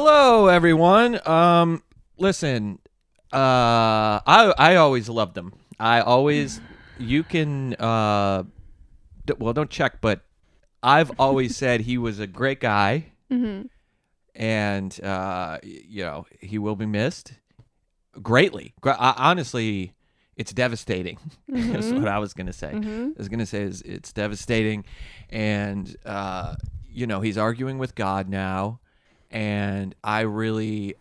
Hello, everyone. Listen, I always loved him. You can, don't check, but I've always said he was a great guy, and he will be missed greatly. Honestly, it's devastating. That's what I was gonna say. I was gonna say it's devastating, and he's arguing with God now. And I'll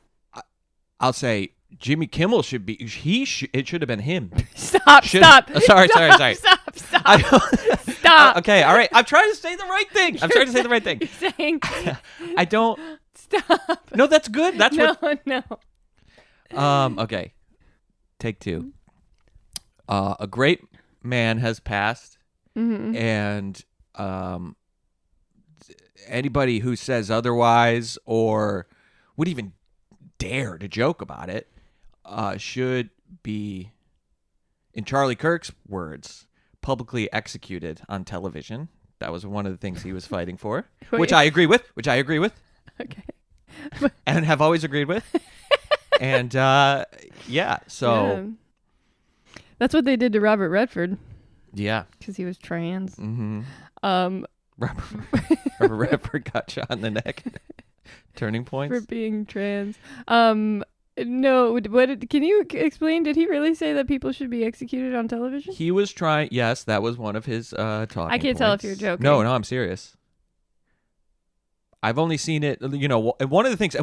say Jimmy Kimmel should be. It should have been him. Stop. Sorry. Stop. Okay, all right. I'm trying to say the right thing. You're saying. I don't. Stop. No, that's good. That's no. Okay. Take two. A great man has passed, and anybody who says otherwise or would even dare to joke about it should be, in Charlie Kirk's words, publicly executed on television. That was one of the things he was fighting for, which I agree with. Okay. And have always agreed with. And so yeah. That's what they did to Robert Redford. Yeah, because he was trans. Robert Redford got shot in the neck. Turning points for being trans. No, can you explain? Did he really say that people should be executed on television? He was trying. Yes, that was one of his talking I can't tell if you're joking. No, I'm serious. I've only seen it. And one of the things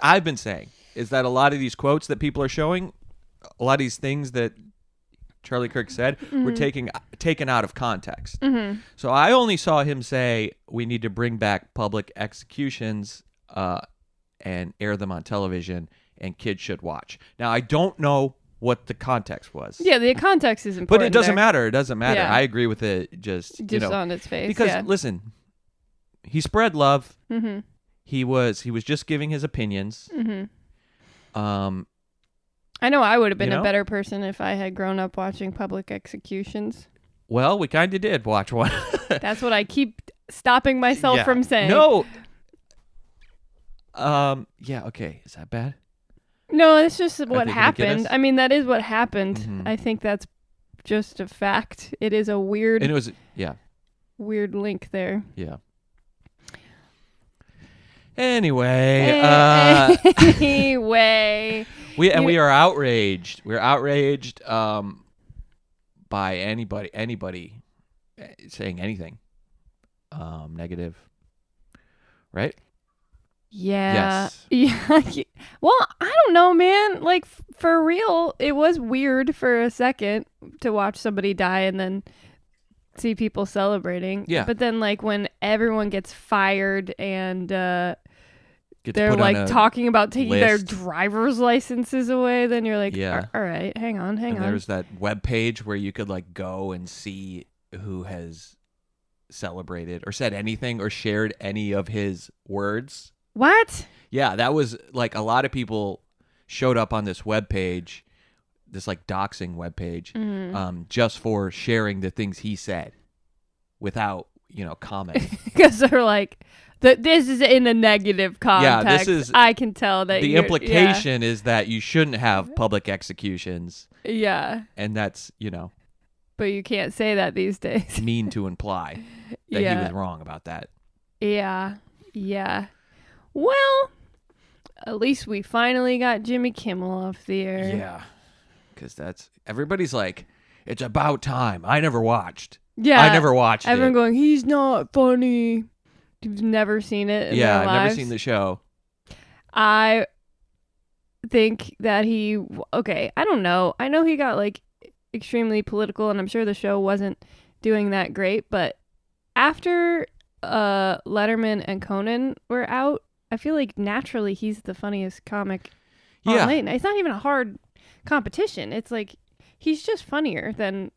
I've been saying is that a lot of these quotes that people are showing, a lot of these things that Charlie Kirk said were taken out of context. So I only saw him say we need to bring back public executions and air them on television, and kids should watch. Now, I don't know what the context was. Yeah, the context is important. But it doesn't matter. It doesn't matter. Yeah. I agree with it. Just on its face. Because listen, he spread love. He was just giving his opinions. I know I would have been a better person if I had grown up watching public executions. Well, we kind of did watch one. That's what I keep stopping myself from saying. No. Yeah, okay. Is that bad? No, it's just what happened. I mean, that is what happened. I think that's just a fact. It is a weird... And it was, weird link there. Yeah. Anyway. We are outraged. We're outraged by anybody saying anything negative. Right? Yeah. Yes. Yeah. Well, I don't know, man. Like, for real, it was weird for a second to watch somebody die and then see people celebrating. Yeah. But then, like, when everyone gets fired and they're like talking about taking their driver's licenses away, then you're like, all right, hang on. There's that web page where you could like go and see who has celebrated or said anything or shared any of his words. What? Yeah, that was like a lot of people showed up on this web page, this like doxing web page, just for sharing the things he said without, comment. Because they're like, this is in a negative context. Yeah, this is. I can tell that the implication is that you shouldn't have public executions. Yeah. And that's, But you can't say that these days. mean to imply that he was wrong about that. Yeah. Yeah. Well, at least we finally got Jimmy Kimmel off the air. Yeah. Because everybody's like, it's about time. I never watched. Yeah. I never watched Everyone it. going, he's not funny. You've never seen it in their I've lives. never seen the show. I think that I don't know. I know he got like extremely political, and I'm sure the show wasn't doing that great, but after Letterman and Conan were out, I feel like naturally he's the funniest comic on late night. It's not even a hard competition. It's like he's just funnier than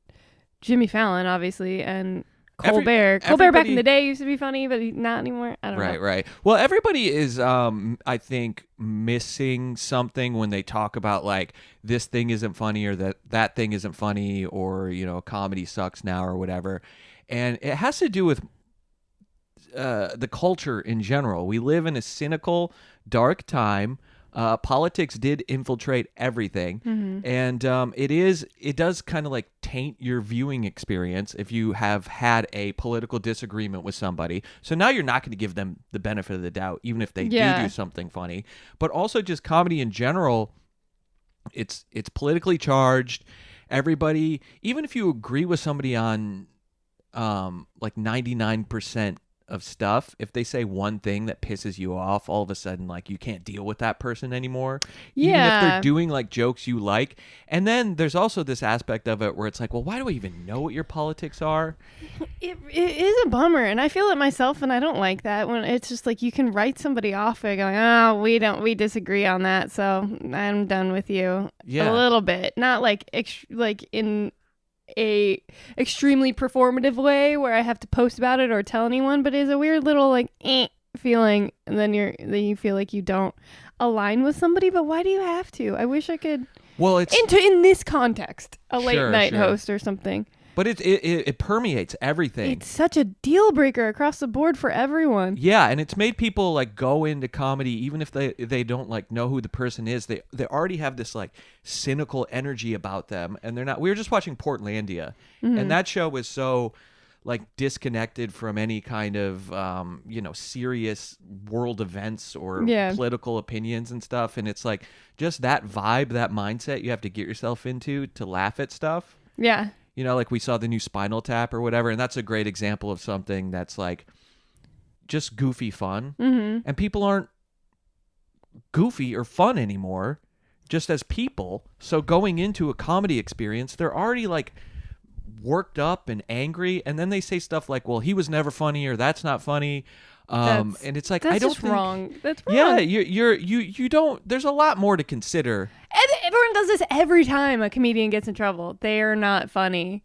Jimmy Fallon, obviously, and Colbert. Colbert back in the day used to be funny, but not anymore. I don't know. Right. Well, everybody is, I think, missing something when they talk about like this thing isn't funny or that thing isn't funny or comedy sucks now or whatever, and it has to do with the culture in general. We live in a cynical, dark time. Politics did infiltrate everything, and it does kind of like taint your viewing experience if you have had a political disagreement with somebody. So now you're not going to give them the benefit of the doubt, even if they do something funny. But also just comedy in general, it's politically charged. Everybody, even if you agree with somebody on like 99% of stuff, if they say one thing that pisses you off, all of a sudden like you can't deal with that person anymore. Even if they're doing like jokes you like. And then there's also this aspect of it where it's like, well, why do I even know what your politics are? It is a bummer, and I feel it myself, and I don't like that when it's just like you can write somebody off by going, oh, we disagree on that, so I'm done with you. A little bit, not like like in a extremely performative way where I have to post about it or tell anyone, but it's a weird little like feeling, and then you feel like you don't align with somebody. But why do you have to? I wish I could. Well, it's in this context, a late night host or something. But it permeates everything. It's such a deal breaker across the board for everyone. Yeah, and it's made people like go into comedy even if they don't like know who the person is. They already have this like cynical energy about them, and they're not. We were just watching Portlandia, and that show was so like disconnected from any kind of serious world events or political opinions and stuff. And it's like just that vibe, that mindset you have to get yourself into to laugh at stuff. Yeah. Like we saw the new Spinal Tap or whatever, and that's a great example of something that's like just goofy fun. And people aren't goofy or fun anymore, just as people. So going into a comedy experience, they're already like worked up and angry, and then they say stuff like, well, he was never funny, or that's not funny. And it's like, I don't think... wrong. That's wrong. Yeah, you don't... There's a lot more to consider. And everyone does this every time a comedian gets in trouble. They are not funny.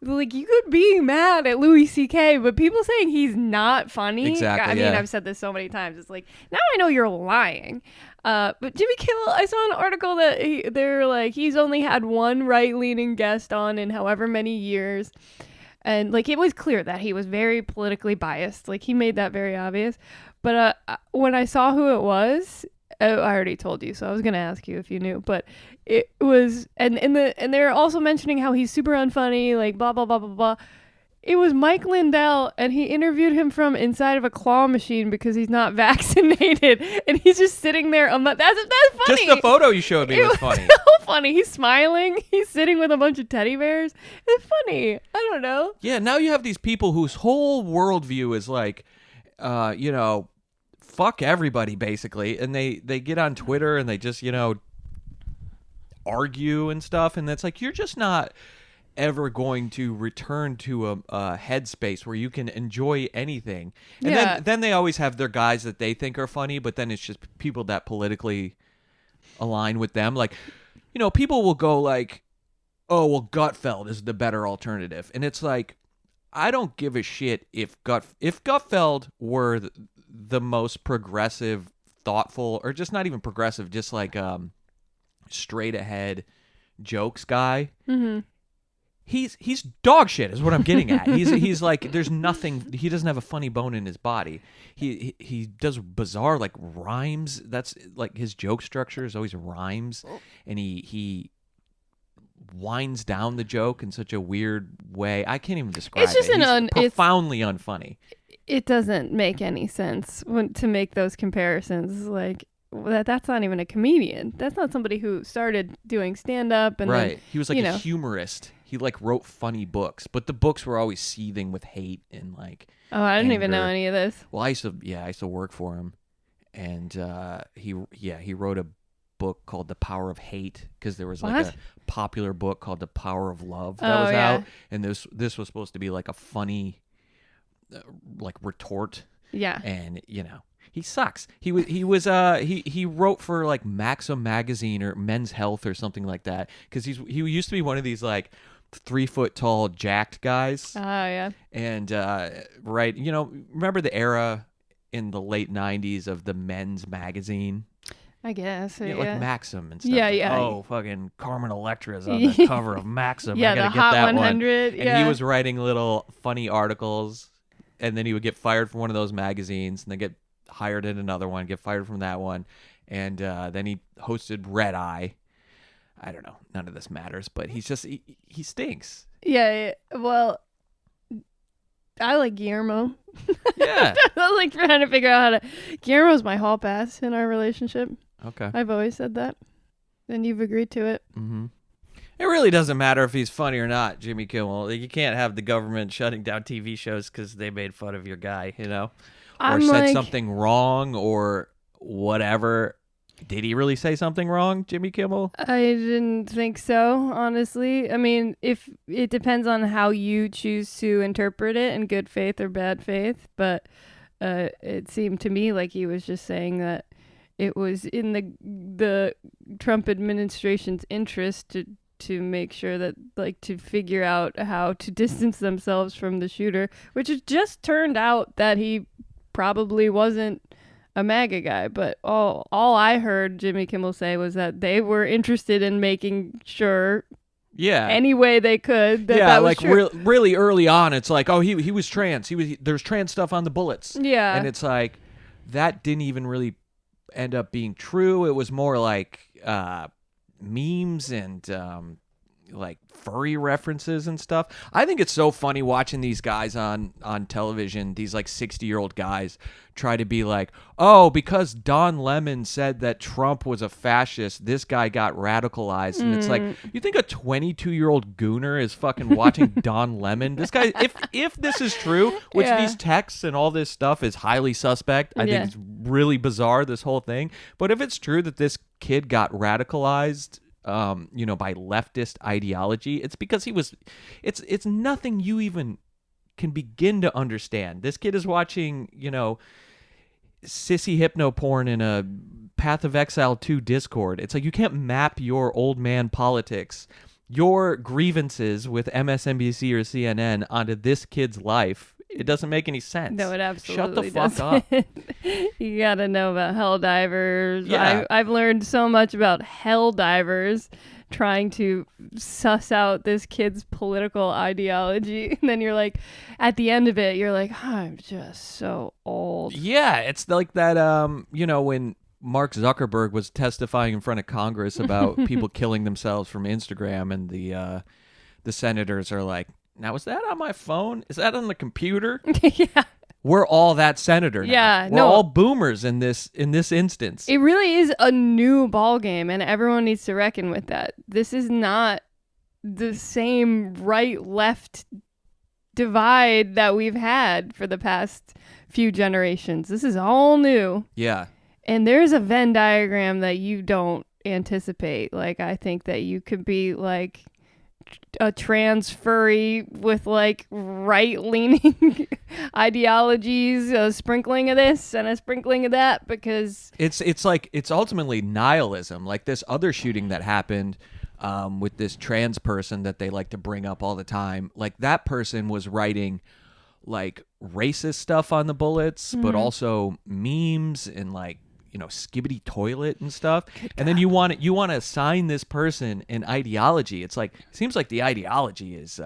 Like, you could be mad at Louis C.K., but people saying he's not funny... Exactly, I mean, I've said this so many times. It's like, now I know you're lying. But Jimmy Kimmel, I saw an article that they're like, he's only had one right-leaning guest on in however many years. And, like, it was clear that he was very politically biased. Like, he made that very obvious. But when I saw who it was, I already told you, so I was going to ask you if you knew. But it was, and they're also mentioning how he's super unfunny, like, blah, blah, blah, blah, blah. It was Mike Lindell, and he interviewed him from inside of a claw machine because he's not vaccinated, and he's just sitting there. That's funny. Just the photo you showed me was funny. So funny. He's smiling. He's sitting with a bunch of teddy bears. It's funny. I don't know. Yeah, now you have these people whose whole worldview is like, fuck everybody, basically, and they get on Twitter and they just, argue and stuff, and it's like, you're just not ever going to return to a headspace where you can enjoy anything. And then they always have their guys that they think are funny, but then it's just people that politically align with them. Like, people will go like, oh, well, Gutfeld is the better alternative. And it's like, I don't give a shit if Gutfeld were the most progressive, thoughtful, or just not even progressive, just like straight ahead jokes guy. He's dog shit is what I'm getting at. He's like, there's nothing, he doesn't have a funny bone in his body. He does bizarre like rhymes. That's like his joke structure is always rhymes, and he winds down the joke in such a weird way. I can't even describe it. It's just profoundly unfunny. It doesn't make any sense to make those comparisons. Like, that's not even a comedian. That's not somebody who started doing stand-up. And right. Then, he was like a humorist. He like wrote funny books, but the books were always seething with hate and like Oh, I didn't even know any of this. Well, I used to work for him, and he wrote a book called The Power of Hate, because there was like a popular book called The Power of Love that was out, and this was supposed to be like a funny like retort. Yeah. And he sucks. He wrote for like Maxim magazine or Men's Health or something like that, because he used to be one of these like 3 foot tall jacked guys. Oh yeah. And right, remember the era in the late 90s of the men's magazine? I guess. Yeah. Like Maxim and stuff. Yeah, like, yeah. Oh, fucking Carmen Electra's on the cover of Maxim. Yeah, I gotta the get Hot that 100. one. And he was writing little funny articles. and then he would get fired from one of those magazines, and then get hired at another one, get fired from that one, and then he hosted Red Eye. I don't know. None of this matters, but he's just he stinks. Yeah. Well, I like Guillermo. Yeah. I like trying to figure out how to. Guillermo's my hall pass in our relationship. Okay. I've always said that, and you've agreed to it. Mm-hmm. It really doesn't matter if he's funny or not, Jimmy Kimmel. Like, you can't have the government shutting down TV shows because they made fun of your guy, you know, or said something wrong or whatever. Did he really say something wrong, Jimmy Kimmel? I didn't think so, honestly. I mean, if it depends on how you choose to interpret it in good faith or bad faith, but it seemed to me like he was just saying that it was in the Trump administration's interest to make sure that, like, to figure out how to distance themselves from the shooter, which it just turned out that he probably wasn't a MAGA guy, but all I heard Jimmy Kimmel say was that they were interested in making sure, any way they could, that was true. Really early on, it's like, oh, he was trans. There's trans stuff on the bullets. Yeah, and it's like that didn't even really end up being true. It was more like memes and like furry references and stuff. I think it's so funny watching these guys on television, these like 60-year-old guys try to be like, oh, because Don Lemon said that Trump was a fascist, this guy got radicalized. And it's like, you think a 22-year-old gooner is fucking watching Don Lemon? This guy, if this is true, which these texts and all this stuff is highly suspect, I think it's really bizarre, this whole thing. But if it's true that this kid got radicalized by leftist ideology, it's because it's nothing you even can begin to understand. This kid is watching, sissy hypno porn in a Path of Exile 2 Discord. It's like you can't map your old man politics, your grievances with MSNBC or CNN onto this kid's life. It doesn't make any sense. No, it absolutely Shut the fuck up. You gotta know about hell divers. Yeah. I've learned so much about hell divers trying to suss out this kid's political ideology. And then you're like, at the end of it, you're like, I'm just so old. Yeah, it's like that, when Mark Zuckerberg was testifying in front of Congress about people killing themselves from Instagram, and the senators are like, now, is that on my phone? Is that on the computer? Yeah. We're all that senator now. Yeah, we're all boomers in this instance. It really is a new ball game, and everyone needs to reckon with that. This is not the same right-left divide that we've had for the past few generations. This is all new. Yeah. And there's a Venn diagram that you don't anticipate. Like, I think that you could be like a trans furry with like right-leaning ideologies, a sprinkling of this and a sprinkling of that, because it's ultimately nihilism. Like this other shooting that happened with this trans person that they like to bring up all the time. Like that person was writing like racist stuff on the bullets, but also memes and like, skibbity toilet and stuff. And then you want to assign this person an ideology. It's like, it seems like the ideology is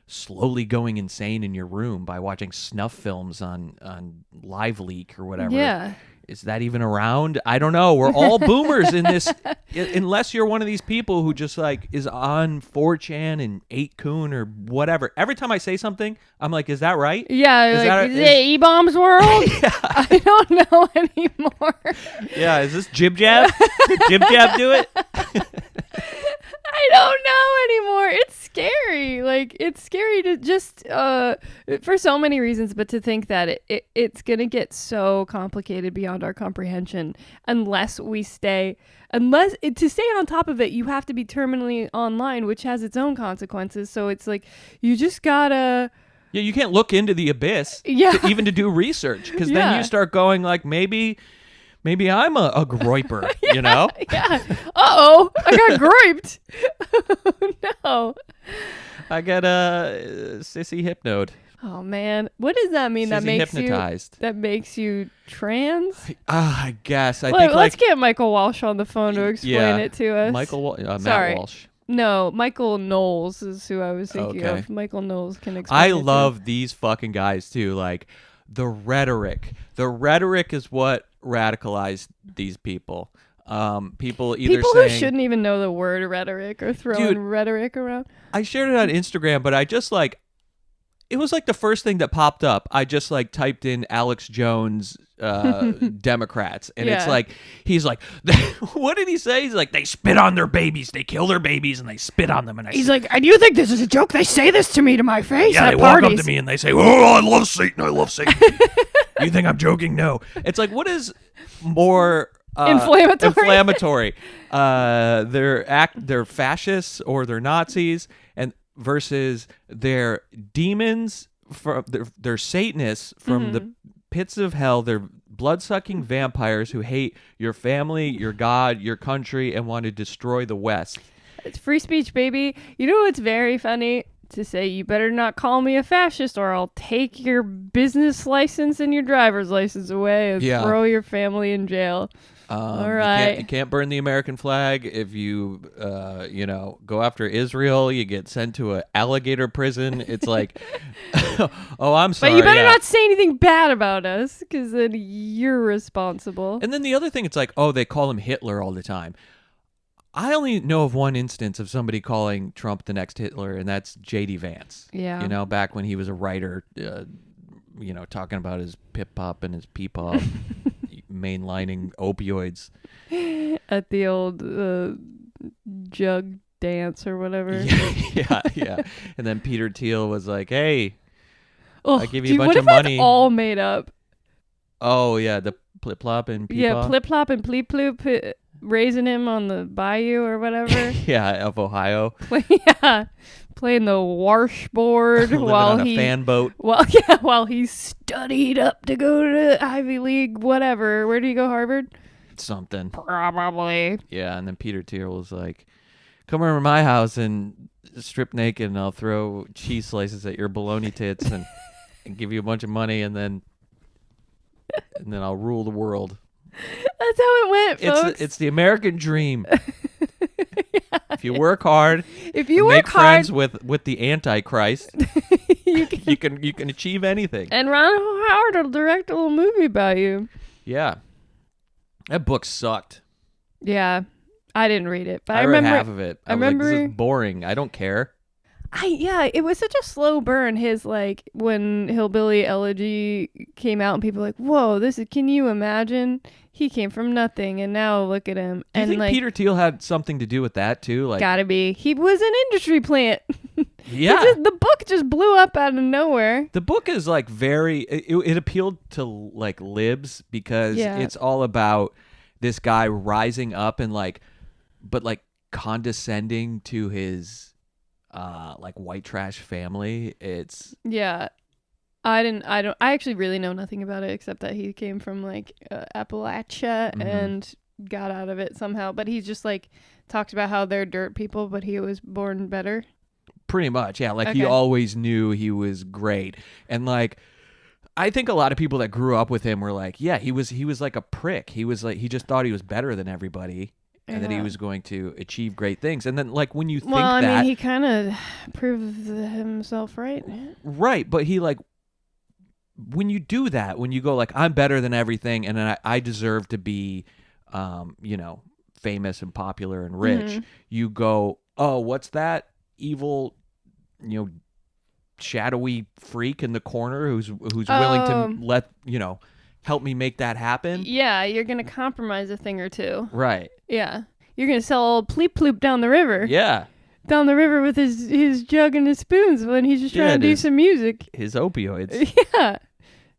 slowly going insane in your room by watching snuff films on Live Leak or whatever. Yeah. Is that even around? I don't know. We're all boomers in this, unless you're one of these people who just like is on 4chan and 8kun or whatever. Every time I say something, I'm like, is that right? Yeah, is it E-Bombs World? Yeah. I don't know anymore. Yeah, is this Jib Jab? Did Jib Jab do it? I don't know anymore. It's scary. Like, it's scary to just, for so many reasons, but to think that it's going to get so complicated beyond our comprehension unless to stay on top of it, you have to be terminally online, which has its own consequences. So it's like, you just gotta... Yeah, you can't look into the abyss even to do research, because then you start going like, maybe I'm a groiper, Yeah. Uh-oh, I got groiped. No. I got a sissy hypnoed. Oh, man. What does that mean? Sissy That makes hypnotized. That makes you trans? I guess. I think let's get Michael Walsh on the phone to explain it to us. Matt Sorry. Walsh. No, Michael Knowles is who I was thinking Okay. of. Michael Knowles can explain I it too. love these fucking guys too. Like the rhetoric. The rhetoric is what radicalized these people. People either people saying, who shouldn't even know the word rhetoric or throwing Dude, rhetoric around. I shared it on Instagram, but I just like it was like the first thing that popped up. I just like typed in Alex Jones Democrats, and it's Yeah. like he's like, what did he say? He's like, they spit on their babies, they kill their babies, and they spit on them. And He's like, and you think this is a joke? They say this to me to my face yeah, at they parties. walk up to me and they say, "Oh, I love Satan. I love Satan." You think I'm joking? No. It's like, what is more Inflammatory. they're fascists or they're Nazis, and versus they're demons from they're Satanists from the pits of hell. They're blood-sucking vampires who hate your family, your God, your country, and want to destroy the West. It's free speech, baby. You know what's very funny? To say, you better not call me a fascist or I'll take your business license and your driver's license away and throw your family in jail. All right. You can't burn the American flag. If you, go after Israel, you get sent to an alligator prison. It's like, oh, I'm sorry. But you better not say anything bad about us, because then you're responsible. And then the other thing, it's like, oh, they call him Hitler all the time. I only know of one instance of somebody calling Trump the next Hitler, and that's J.D. Vance. Yeah. Back when he was a writer, talking about his pip-pop and his pee-pop, mainlining opioids. At the old jug dance or whatever. Yeah. And then Peter Thiel was like, hey, Oh, I give you a bunch what of if money. That's all made up? Oh, yeah, the plip-plop and pee-pop. Yeah, plip-plop and pleep-ploop, raising him on the bayou or whatever. Yeah, of Ohio. Playing the washboard Living while on a fan boat. While he studied up to go to Ivy League, whatever. Where did he go, Harvard? Something. Probably. Yeah, and then Peter Thiel was like, come over to my house and strip naked and I'll throw cheese slices at your bologna tits and give you a bunch of money and then I'll rule the world. That's how it went, folks. It's the American dream. If you work hard, if you make work friends hard, with the Antichrist, you can achieve anything. And Ron Howard will direct a little movie about you. Yeah, that book sucked. Yeah, I didn't read it, but I remember read half of it. I was like, this is boring. I don't care. It was such a slow burn. His when Hillbilly Elegy came out, and people were like, "Whoa, can you imagine? He came from nothing, and now look at him." Do you think Peter Thiel had something to do with that too? Like, gotta be. He was an industry plant. Yeah, the book just blew up out of nowhere. The book is like it appealed to like libs because it's all about this guy rising up and but condescending to his white trash family. It's I actually really know nothing about it except that he came from Appalachia and got out of it somehow, but he's just talks about how they're dirt people but he was born better. Pretty much, yeah. He always knew he was great. And I think a lot of people that grew up with him were like, yeah, he was like a prick. He was he just thought he was better than everybody. And that he was going to achieve great things. And then, when you think that... I mean, he kind of proved himself right. Right, but he, when you do that, when you go, I'm better than everything, and I deserve to be, famous and popular and rich, you go, oh, what's that evil, shadowy freak in the corner who's willing to let, help me make that happen? Yeah, you're going to compromise a thing or two. Right. Yeah. You're going to sell old Pleep Ploop down the river. Yeah. Down the river with his jug and his spoons when he's just trying to do some music. His opioids. Yeah.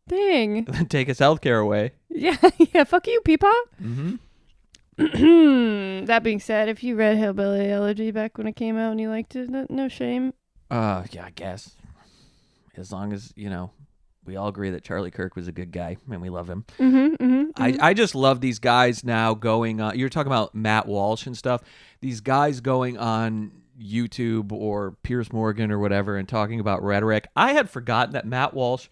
Dang. Take his healthcare away. Yeah. Fuck you, Peepaw. Mm-hmm. That being said, if you read Hillbilly Elegy back when it came out and you liked it, no shame. Yeah, I guess. As long as, we all agree that Charlie Kirk was a good guy and we love him. I just love these guys now going on. You're talking about Matt Walsh and stuff. These guys going on YouTube or Piers Morgan or whatever and talking about rhetoric. I had forgotten that Matt Walsh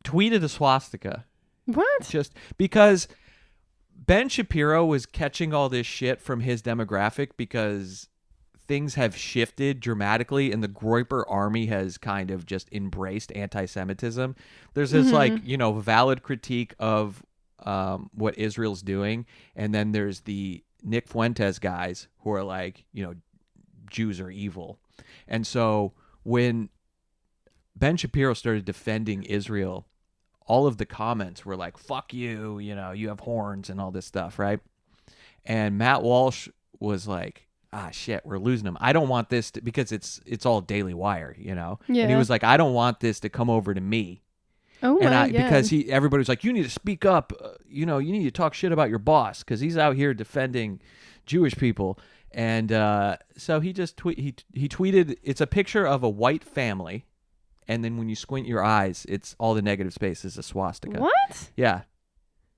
tweeted a swastika. What? Just because Ben Shapiro was catching all this shit from his demographic because things have shifted dramatically and the Groyper army has kind of just embraced anti-Semitism. There's this valid critique of what Israel's doing, and then there's the Nick Fuentes guys who are like, Jews are evil. And so when Ben Shapiro started defending Israel, all of the comments were like, fuck you, you have horns and all this stuff, right? And Matt Walsh was like, shit, we're losing him. I don't want this to, because it's all Daily Wire, Yeah. And he was like, I don't want this to come over to me. Oh my God. Because everybody was like, you need to speak up. You need to talk shit about your boss because he's out here defending Jewish people. And so he just he tweeted, it's a picture of a white family, and then when you squint your eyes, it's all the negative space is a swastika. What? Yeah.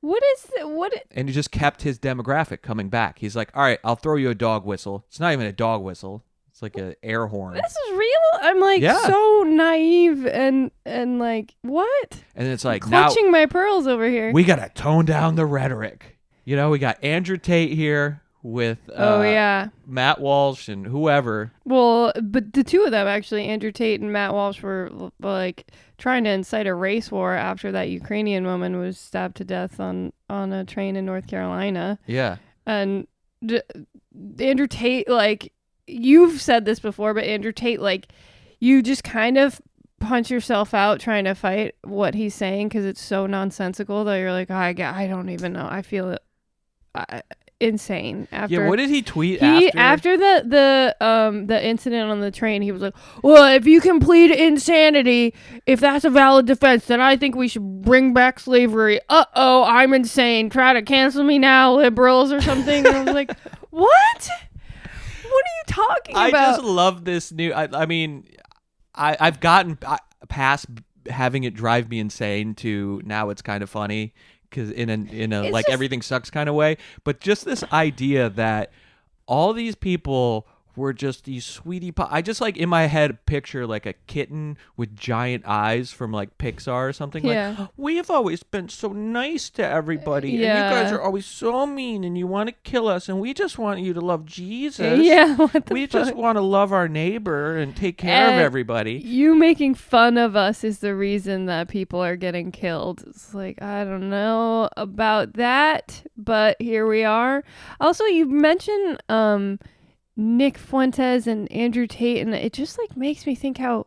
What is what? And he just kept his demographic coming back. He's like, all right, I'll throw you a dog whistle. It's not even a dog whistle. It's like an air horn. This is real? I'm like so naive and like, what? And it's like, clutching my pearls over here. We got to tone down the rhetoric. We got Andrew Tate here with Matt Walsh and whoever. Well, but the two of them, actually, Andrew Tate and Matt Walsh, were like trying to incite a race war after that Ukrainian woman was stabbed to death on a train in North Carolina. Yeah. And Andrew Tate, like, you've said this before, but Andrew Tate, like, you just kind of punch yourself out trying to fight what he's saying because it's so nonsensical that you're like, I don't even know. I feel it. Insane. After what did he tweet after the incident on the train? He was like, well, if you can plead insanity, if that's a valid defense, then I think we should bring back slavery. I'm insane, try to cancel me now, liberals, or something. And I was like, what are you talking about? I just love this new I've gotten past having it drive me insane to now it's kind of funny because in a like just, everything sucks kind of way, but just this idea that all these people were just these sweetie pie. I just like in my head picture like a kitten with giant eyes from like Pixar or something. Like, we have always been so nice to everybody, and you guys are always so mean, and you want to kill us, and we just want you to love Jesus. We just want to love our neighbor and take care of everybody. You making fun of us is the reason that people are getting killed. It's like, I don't know about that, but here we are. Also, you mentioned Nick Fuentes and Andrew Tate, and it just like makes me think how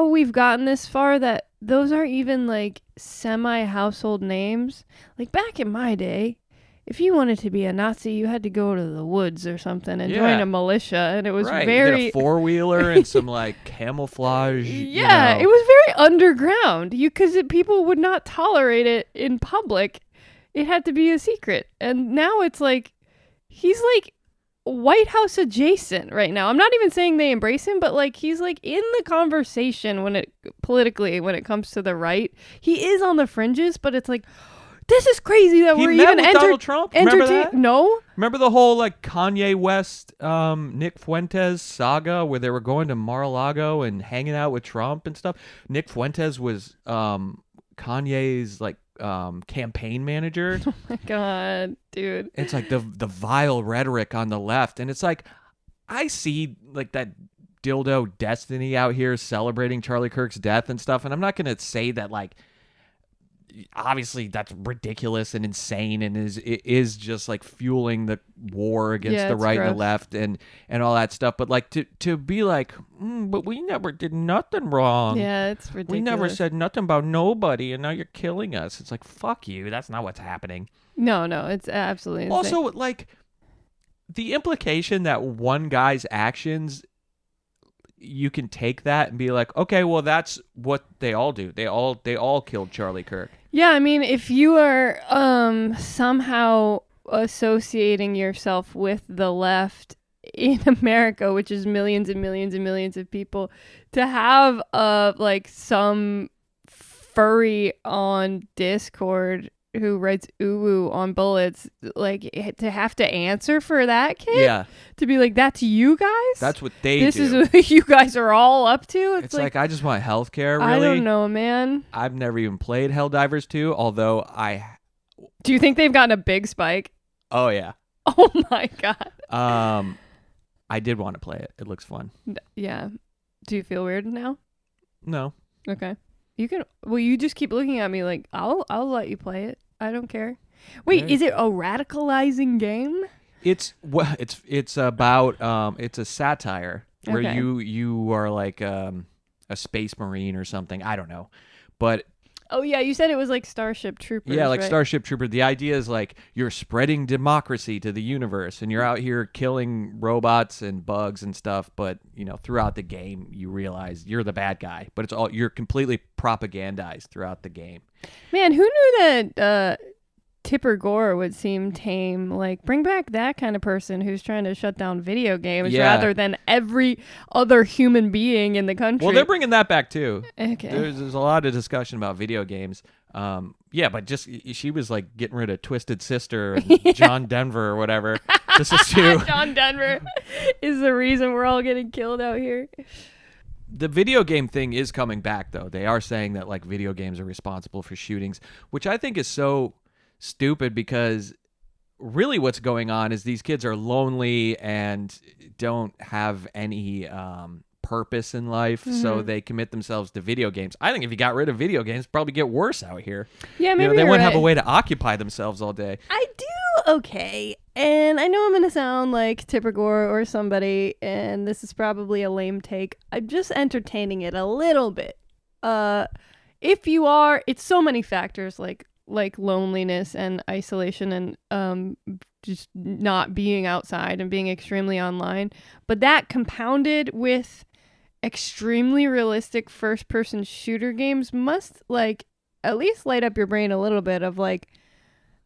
we've gotten this far that those aren't even like semi-household names. Like back in my day, if you wanted to be a Nazi, you had to go to the woods or something and join a militia, and it was very you get a four-wheeler and some like camouflage. It was very underground. Because people would not tolerate it in public. It had to be a secret, and now it's like he's like White House adjacent right now. I'm not even saying they embrace him, but like he's like in the conversation when it comes to the right. He is on the fringes, but it's like, this is crazy that we're even Donald Trump. Remember that? No. Remember the whole like Kanye West, Nick Fuentes saga where they were going to Mar-a-Lago and hanging out with Trump and stuff. Nick Fuentes was Kanye's like campaign manager. Oh my God, dude. It's like the vile rhetoric on the left, and it's like I see like that dildo Destiny out here celebrating Charlie Kirk's death and stuff, and I'm not gonna say that like obviously that's ridiculous and insane and is just like fueling the war against the right and the left and all that stuff, but like to be like but we never did nothing wrong. It's ridiculous. We never said nothing about nobody, and now you're killing us. It's like, fuck you, that's not what's happening. No, it's absolutely insane. Also, like the implication that one guy's actions, you can take that and be like, okay, well, that's what they all do. They all killed Charlie Kirk. Yeah, I mean, if you are somehow associating yourself with the left in America, which is millions and millions and millions of people, to have like some furry on Discord who writes ooh on bullets, like to have to answer for that kid, to be like, that's you guys, that's what they this do. is what you guys are all up to. It's like I just want healthcare. Really, I don't know, man. I've never even played Helldivers 2, although do you think they've gotten a big spike? Oh yeah. Oh my God. I did want to play it. It looks fun. Yeah. Do you feel weird now? No. Okay. You can. Well, you just keep looking at me like I'll let you play it. I don't care. Wait, Okay. is it a radicalizing game? It's about it's a satire where Okay. you are like a space marine or something. I don't know, but Oh yeah, you said it was like Starship Troopers. yeah, like right? Starship Trooper. The idea is like you're spreading democracy to the universe, and you're out here killing robots and bugs and stuff. But throughout the game, you realize you're the bad guy. But you're completely propagandized throughout the game. Man, who knew that Tipper Gore would seem tame? Like, bring back that kind of person who's trying to shut down video games Yeah. rather than every other human being in the country. Well, they're bringing that back too. Okay. There's a lot of discussion about video games. Yeah, but just she was like getting rid of Twisted Sister and John Denver or whatever. This is too. John Denver is the reason we're all getting killed out here. The video game thing is coming back though. They are saying that like video games are responsible for shootings, which I think is so stupid because really what's going on is these kids are lonely and don't have any purpose in life, so they commit themselves to video games. I think if you got rid of video games, it'd probably get worse out here. Yeah, maybe they you're wouldn't right. have a way to occupy themselves all day. I do okay. And I know I'm going to sound like Tipper Gore or somebody, and this is probably a lame take. I'm just entertaining it a little bit. If you are, it's so many factors like loneliness and isolation and just not being outside and being extremely online. But that compounded with extremely realistic first-person shooter games must like at least light up your brain a little bit of like,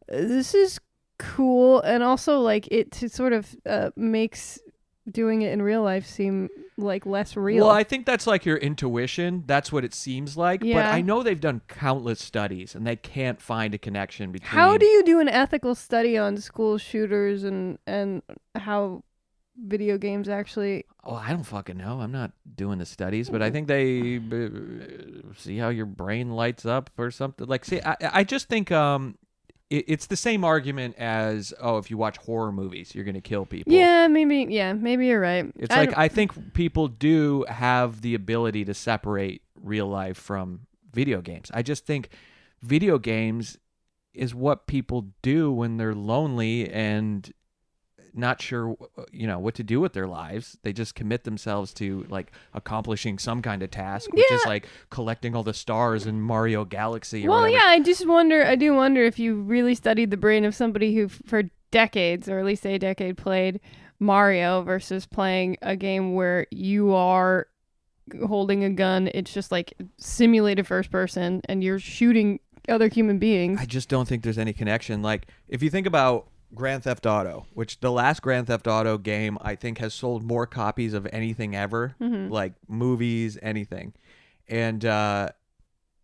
this is cool, and also like it to sort of makes doing it in real life seem like less real. Well, I think that's like your intuition. That's what it seems like. But Yeah. I know they've done countless studies and they can't find a connection between. How do you do an ethical study on school shooters and how video games actually? Oh, I don't fucking know. I'm not doing the studies, but I think they see how your brain lights up or something. Like, see, I just think it's the same argument as, if you watch horror movies, you're going to kill people. Yeah, maybe you're right. It's I think people do have the ability to separate real life from video games. I just think video games is what people do when they're lonely and not sure, what to do with their lives. They just commit themselves to like accomplishing some kind of task, which is like collecting all the stars in Mario Galaxy. Or Well, whatever. yeah, I do wonder if you really studied the brain of somebody who for decades, or at least a decade, played Mario versus playing a game where you are holding a gun. It's just like simulated first person and you're shooting other human beings. I just don't think there's any connection. Like, if you think about Grand Theft Auto, which the last Grand Theft Auto game I think has sold more copies of anything ever, like movies, anything. And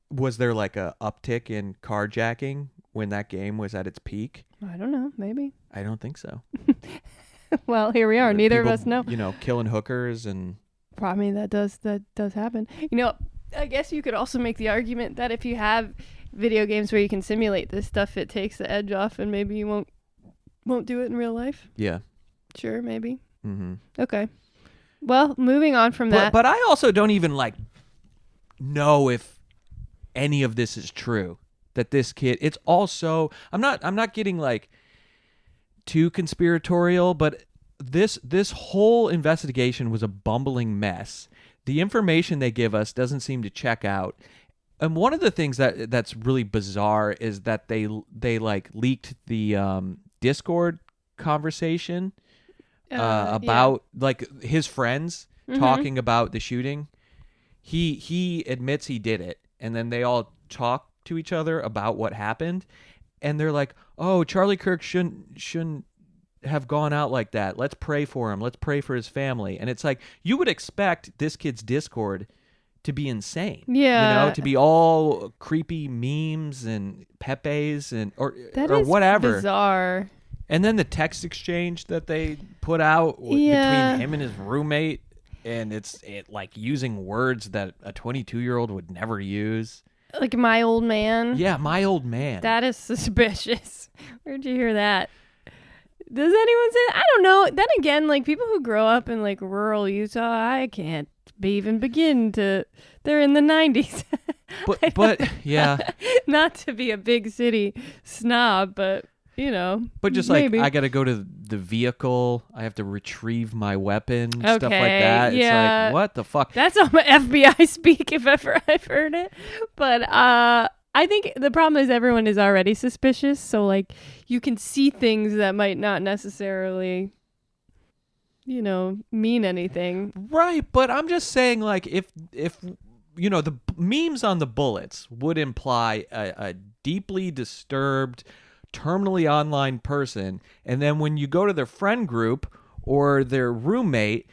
was there like a uptick in carjacking when that game was at its peak? I don't know, maybe. I don't think so. Well, here we are. Neither People, of us know. Killing hookers and I mean, that does happen. I guess you could also make the argument that if you have video games where you can simulate this stuff, it takes the edge off, and maybe you won't do it in real life. yeah. Sure, maybe. Mm-hmm. Okay. Well, moving on from that. But I also don't even like know if any of this is true. That this kid, it's also I'm not getting like too conspiratorial, but this whole investigation was a bumbling mess. The information they give us doesn't seem to check out. And one of the things that's really bizarre is that they like leaked the Discord conversation about like his friends talking about the shooting. He admits he did it, and then they all talk to each other about what happened, and they're like, "Oh, Charlie Kirk shouldn't have gone out like that. Let's pray for him. Let's pray for his family." And it's like you would expect this kid's Discord to be insane. Yeah. To be all creepy memes and Pepe's and or is whatever. Bizarre. And then the text exchange that they put out between him and his roommate, and it like using words that a 22-year-old would never use. Like my old man. Yeah, my old man. That is suspicious. Where'd you hear that? Does anyone say that? I don't know. Then again, like people who grow up in like rural Utah, I can't even begin to. They're in the 90s. But yeah. Not to be a big city snob, but you know. But just maybe. like I got to go to the vehicle, I have to retrieve my weapon, stuff like Okay, that. It's yeah. like, what the fuck? That's on my FBI speak if ever I've heard it. But I think the problem is everyone is already suspicious, so like you can see things that might not necessarily, you know, mean anything. Right, but I'm just saying, like, if you know, the memes on the bullets would imply a deeply disturbed, terminally online person, and then when you go to their friend group or their roommate,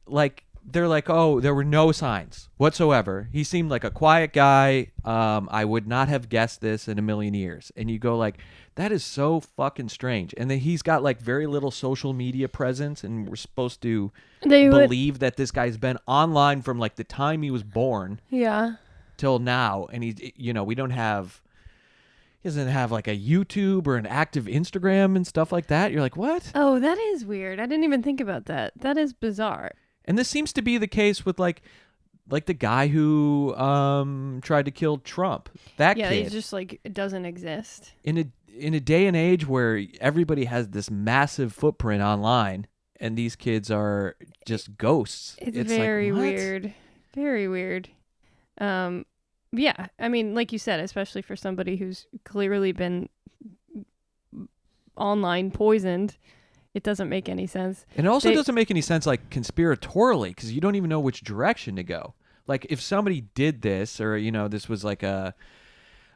like, they're like, oh, there were no signs whatsoever. He seemed like a quiet guy. I would not have guessed this in a million years. And you go like, that is so fucking strange. And then he's got like very little social media presence, and we're supposed to believe that this guy's been online from like the time he was born, till now. And he doesn't have like a YouTube or an active Instagram and stuff like that. You're like, what? Oh, that is weird. I didn't even think about that. That is bizarre. And this seems to be the case with like the guy who tried to kill Trump. That kid. He's just like, it doesn't exist. In a day and age where everybody has this massive footprint online, and these kids are just ghosts. It's very like, weird. Very weird. Yeah, I mean, like you said, especially for somebody who's clearly been online poisoned, it doesn't make any sense. And it also doesn't make any sense, like, conspiratorially, because you don't even know which direction to go. Like, if somebody did this, or, you know, this was like a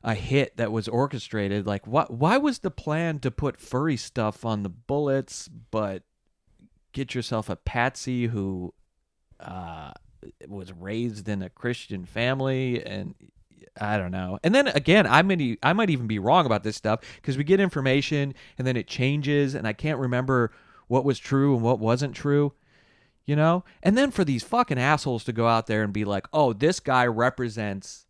hit that was orchestrated, like, why was the plan to put furry stuff on the bullets, but get yourself a patsy who was raised in a Christian family? And I don't know. And then again, I might even be wrong about this stuff, because we get information and then it changes, and I can't remember what was true and what wasn't true, you know? And then for these fucking assholes to go out there and be like, oh, this guy represents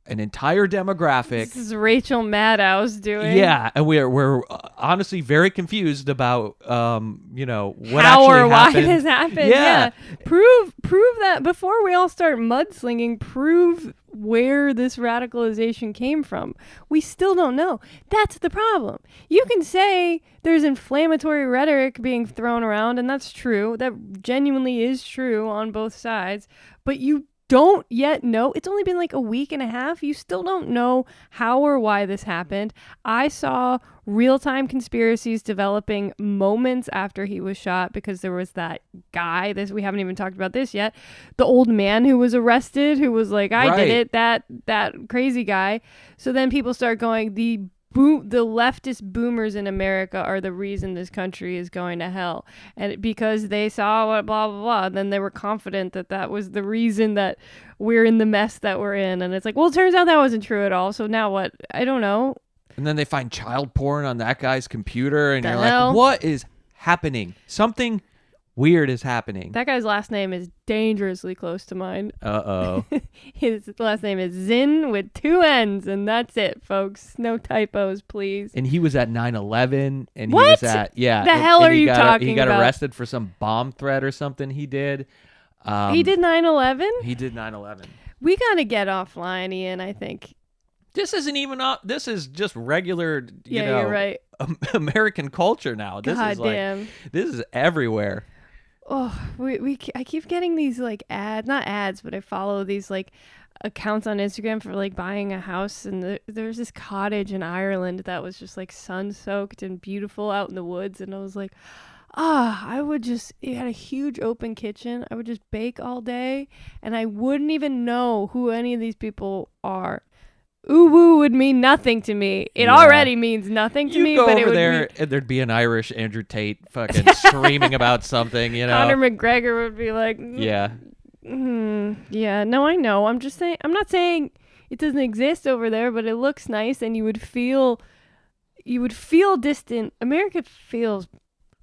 an entire demographic. This is Rachel Maddow's doing. Yeah, and we're honestly very confused about what how actually or why happened. this happened. Yeah. Prove that before we all start mudslinging. Prove where this radicalization came from. We still don't know. That's the problem. You can say there's inflammatory rhetoric being thrown around, and that's true. That genuinely is true on both sides, but you don't yet know. It's only been like a week and a half. You still don't know how or why this happened. I saw real-time conspiracies developing moments after he was shot, because there was that guy, we haven't even talked about this yet, the old man who was arrested, who was like, I did it, that crazy guy. So then people start going, the leftist boomers in America are the reason this country is going to hell, and because they saw what blah blah blah, and then they were confident that was the reason that we're in the mess that we're in. And it's like, well, it turns out that wasn't true at all. So now what? I don't know. And then they find child porn on that guy's computer, and you're hell? like, what is happening? Something weird is happening. That guy's last name is dangerously close to mine. Uh-oh. His last name is Zinn with 2 N's, and that's it, folks. No typos, please. And he was at 9/11, and what? he was at, yeah. The hell are you talking He got about? arrested for some bomb threat or something he did. He did 9/11? He did 9/11. We gotta get offline, Ian, I think. This isn't even this is just regular, you're right. American culture now. This God is like, damn. this is everywhere. Oh, I keep getting these like ads, not ads, but I follow these like accounts on Instagram for like buying a house, and there's this cottage in Ireland that was just like sun-soaked and beautiful out in the woods, and I was like, it had a huge open kitchen. I would just bake all day, and I wouldn't even know who any of these people are. Woo would mean nothing to me. It already means nothing to me. Go but over it would there, and there'd be an Irish Andrew Tate fucking screaming about something, you know. Conor McGregor would be like, yeah. Yeah, no, I know. I'm just saying, I'm not saying it doesn't exist over there, but it looks nice, and you would feel distant. America feels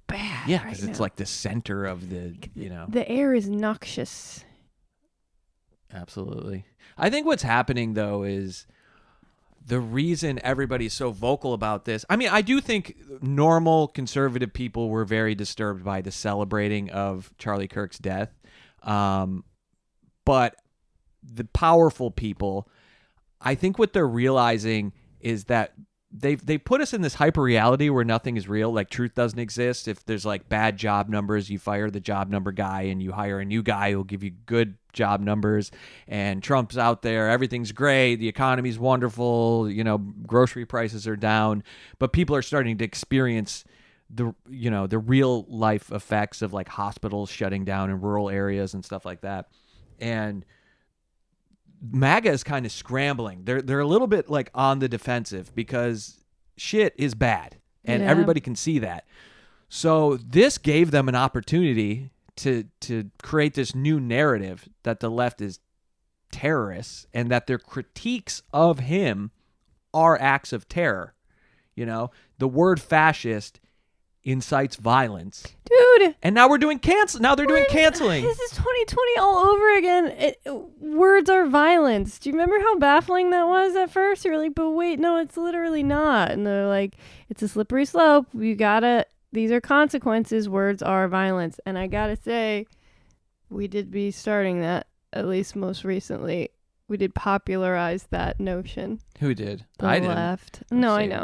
bad. Yeah, because it's like the center of the, The air is noxious. Absolutely. I think what's happening, though, is the reason everybody's so vocal about this, I mean, I do think normal conservative people were very disturbed by the celebrating of Charlie Kirk's death. But the powerful people, I think what they're realizing is that they put us in this hyper reality where nothing is real. Like, truth doesn't exist. If there's like bad job numbers, you fire the job number guy and you hire a new guy who'll give you good job numbers. And Trump's out there, everything's great, the economy's wonderful, grocery prices are down, but people are starting to experience the real life effects of like hospitals shutting down in rural areas and stuff like that. And MAGA is kind of scrambling. They're a little bit like on the defensive because shit is bad and everybody can see that. So this gave them an opportunity to create this new narrative that the left is terrorists and that their critiques of him are acts of terror. The word fascist incites violence. Dude. And now we're doing cancel. Now they're doing canceling. This is 2020 all over again. Words are violence. Do you remember how baffling that was at first? You were like, but wait, no, it's literally not. And they're like, it's a slippery slope. These are consequences. Words are violence. And I gotta say, we did be starting that, at least most recently. We did popularize that notion. Who did? I left. No, I know.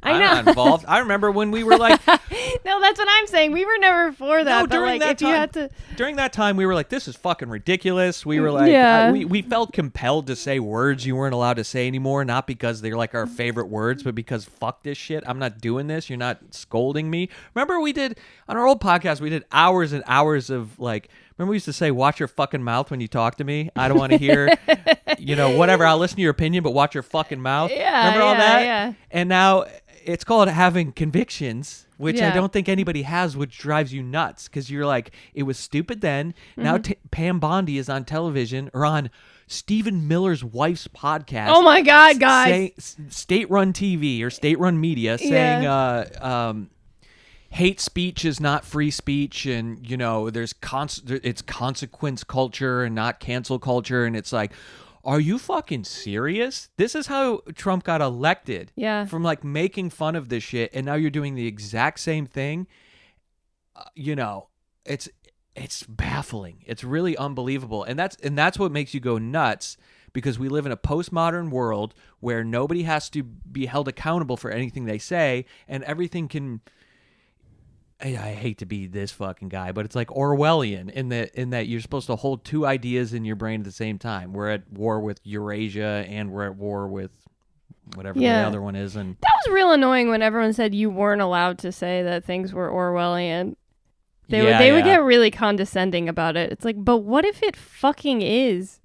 I'm not involved. I remember when we were like... No, that's what I'm saying. We were never for that. No, during that time, during that time, we were like, this is fucking ridiculous. We were like, we felt compelled to say words you weren't allowed to say anymore, not because they're like our favorite words, but because fuck this shit. I'm not doing this. You're not scolding me. Remember we did, on our old podcast, we did hours and hours of like... Remember we used to say, watch your fucking mouth when you talk to me? I don't want to hear, whatever. I'll listen to your opinion, but watch your fucking mouth. Yeah, remember all that? Yeah. And now it's called having convictions, which I don't think anybody has, which drives you nuts because you're like, it was stupid then. Mm-hmm. Now Pam Bondi is on television or on Stephen Miller's wife's podcast. Oh my God, guys. State-run TV or state-run media saying... hate speech is not free speech, and there's it's consequence culture and not cancel culture, and it's like, are you fucking serious? This is how Trump got elected. Yeah. From like making fun of this shit, and now you're doing the exact same thing. It's baffling. It's really unbelievable, and that's what makes you go nuts. Because we live in a postmodern world where nobody has to be held accountable for anything they say, and everything can. I hate to be this fucking guy, but it's like Orwellian in that you're supposed to hold two ideas in your brain at the same time. We're at war with Eurasia and we're at war with whatever the other one is. And that was real annoying when everyone said you weren't allowed to say that things were Orwellian. They would get really condescending about it. It's like, but what if it fucking is?